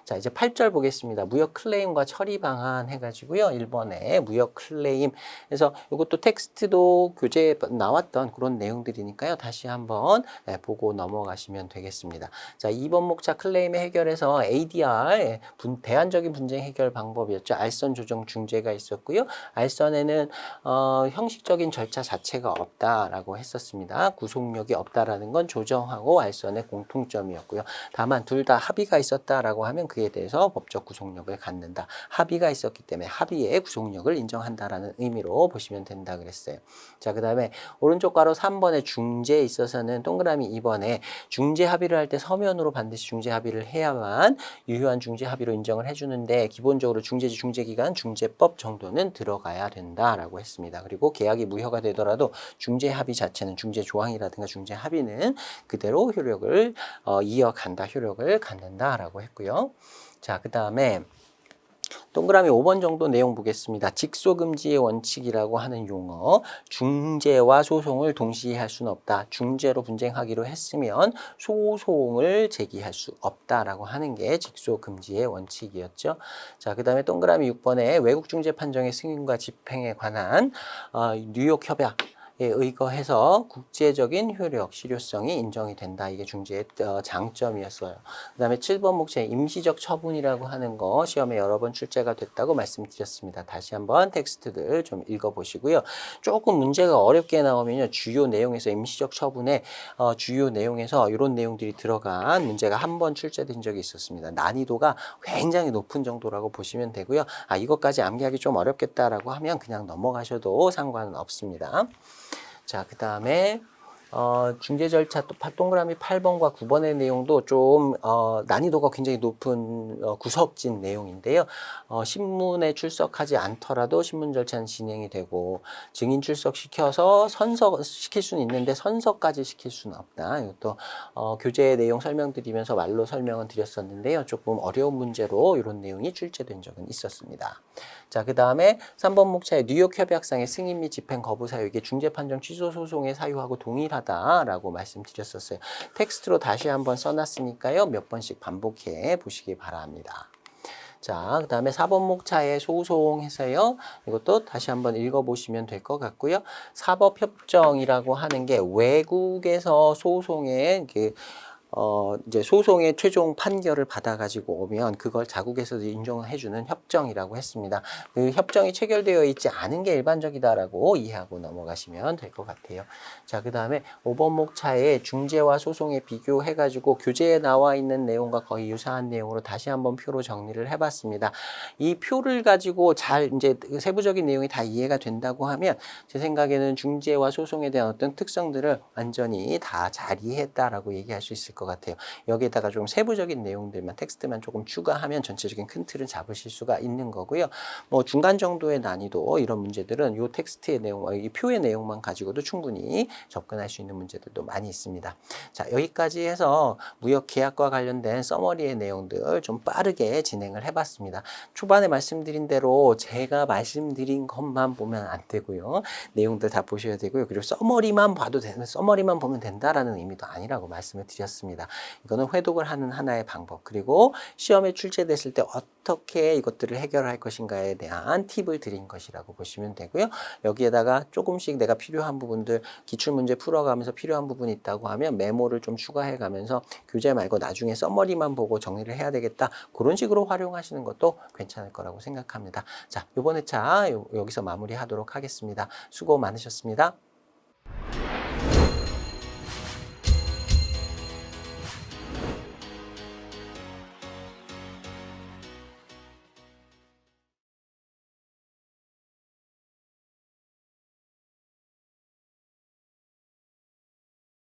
자, 이제 8절 보겠습니다. 무역 클레임과 처리 방안 해가지고요. 1번에 무역 클레임. 그래서 이것도 텍스트도 교재에 나왔던 그런 내용들이니까요. 다시 한번 보고 넘어가시면 되겠습니다. 자, 2번 목차 클레임의 해결에서 ADR, 대안적인 분쟁 해결 방법이었죠. 알선 조정 중재가 있었고요. 알선에는 형식적인 절차 자체가 없다라고 했었습니다. 구속력이 없다라는 건 조정하고 알선의 공통점이었고요. 다만 둘 다 합의가 있었다라고 하면 그에 대해서 법적 구속력을 갖는다. 합의가 있었기 때문에 합의의 구속력을 인정한다라는 의미로 보시면 된다 그랬어요. 자, 그 다음에 오른쪽 가로 3번의 중재에 있어서는 동그라미 2번에 중재 합의를 할 때 서면으로 반드시 중재 합의를 해야만 유효한 중재 합의로 인정을 해주는데 기본적으로 중재지 중재기간 중재법 정도는 들어가야 된다라고 했습니다. 그리고 계약이 무효가 되더라도 중재 합의 자체는 중재 조항이라든가 중재 합의는 그대로 효력을 이어간다, 효력을 갖는다라고 했고요. 자, 그 다음에 동그라미 5번 정도 내용 보겠습니다. 직소금지의 원칙이라고 하는 용어, 중재와 소송을 동시에 할 수는 없다. 중재로 분쟁하기로 했으면 소송을 제기할 수 없다라고 하는 게 직소금지의 원칙이었죠. 자, 그 다음에 동그라미 6번에 외국중재 판정의 승인과 집행에 관한 뉴욕 협약 에 의거해서 국제적인 효력, 실효성이 인정이 된다. 이게 중재의 장점이었어요. 그 다음에 7번 목차 임시적 처분이라고 하는 거 시험에 여러 번 출제가 됐다고 말씀드렸습니다. 다시 한번 텍스트들 좀 읽어보시고요. 조금 문제가 어렵게 나오면요. 주요 내용에서 임시적 처분의 주요 내용에서 이런 내용들이 들어간 문제가 한 번 출제된 적이 있었습니다. 난이도가 굉장히 높은 정도라고 보시면 되고요. 이것까지 암기하기 좀 어렵겠다라고 하면 그냥 넘어가셔도 상관은 없습니다. 자, 그 다음에 중재 절차 또 동그라미 8번과 9번의 내용도 좀 난이도가 굉장히 높은 구석진 내용인데요. 신문에 출석하지 않더라도 신문 절차는 진행이 되고 증인 출석시켜서 선서시킬 수는 있는데 선서까지 시킬 수는 없다. 이것도 교재 내용 설명드리면서 말로 설명은 드렸었는데요. 조금 어려운 문제로 이런 내용이 출제된 적은 있었습니다. 자, 그 다음에 3번 목차의 뉴욕 협약상의 승인 및 집행 거부 사유 이게 중재 판정 취소 소송의 사유하고 동일하다라고 말씀드렸었어요. 텍스트로 다시 한번 써놨으니까요. 몇 번씩 반복해 보시기 바랍니다. 자, 그 다음에 4번 목차의 소송해서요. 이것도 다시 한번 읽어보시면 될 것 같고요. 사법협정이라고 하는 게 외국에서 소송의 이제 소송의 최종 판결을 받아가지고 오면 그걸 자국에서도 인정을 해주는 협정이라고 했습니다. 그 협정이 체결되어 있지 않은 게 일반적이다라고 이해하고 넘어가시면 될 것 같아요. 자, 그 다음에 5번 목차에 중재와 소송에 비교해가지고 교재에 나와 있는 내용과 거의 유사한 내용으로 다시 한번 표로 정리를 해봤습니다. 이 표를 가지고 잘 이제 세부적인 내용이 다 이해가 된다고 하면 제 생각에는 중재와 소송에 대한 어떤 특성들을 완전히 다 잘 이해했다라고 얘기할 수 있을 것 같아요. 여기에다가 좀 세부적인 내용들만 텍스트만 조금 추가하면 전체적인 큰 틀은 잡으실 수가 있는 거고요. 뭐 중간 정도의 난이도 이런 문제들은 이 텍스트의 내용, 이 표의 내용만 가지고도 충분히 접근할 수 있는 문제들도 많이 있습니다. 자, 여기까지 해서 무역 계약과 관련된 서머리의 내용들 좀 빠르게 진행을 해봤습니다. 초반에 말씀드린 대로 제가 말씀드린 것만 보면 안 되고요. 내용들 다 보셔야 되고요. 그리고 서머리만 봐도 되는, 서머리만 보면 된다라는 의미도 아니라고 말씀을 드렸습니다. 이거는 회독을 하는 하나의 방법, 그리고 시험에 출제됐을 때 어떻게 이것들을 해결할 것인가에 대한 팁을 드린 것이라고 보시면 되고요. 여기에다가 조금씩 내가 필요한 부분들, 기출문제 풀어가면서 필요한 부분이 있다고 하면 메모를 좀 추가해 가면서 교재 말고 나중에 서머리만 보고 정리를 해야 되겠다, 그런 식으로 활용하시는 것도 괜찮을 거라고 생각합니다. 자, 이번 회차 여기서 마무리하도록 하겠습니다. 수고 많으셨습니다.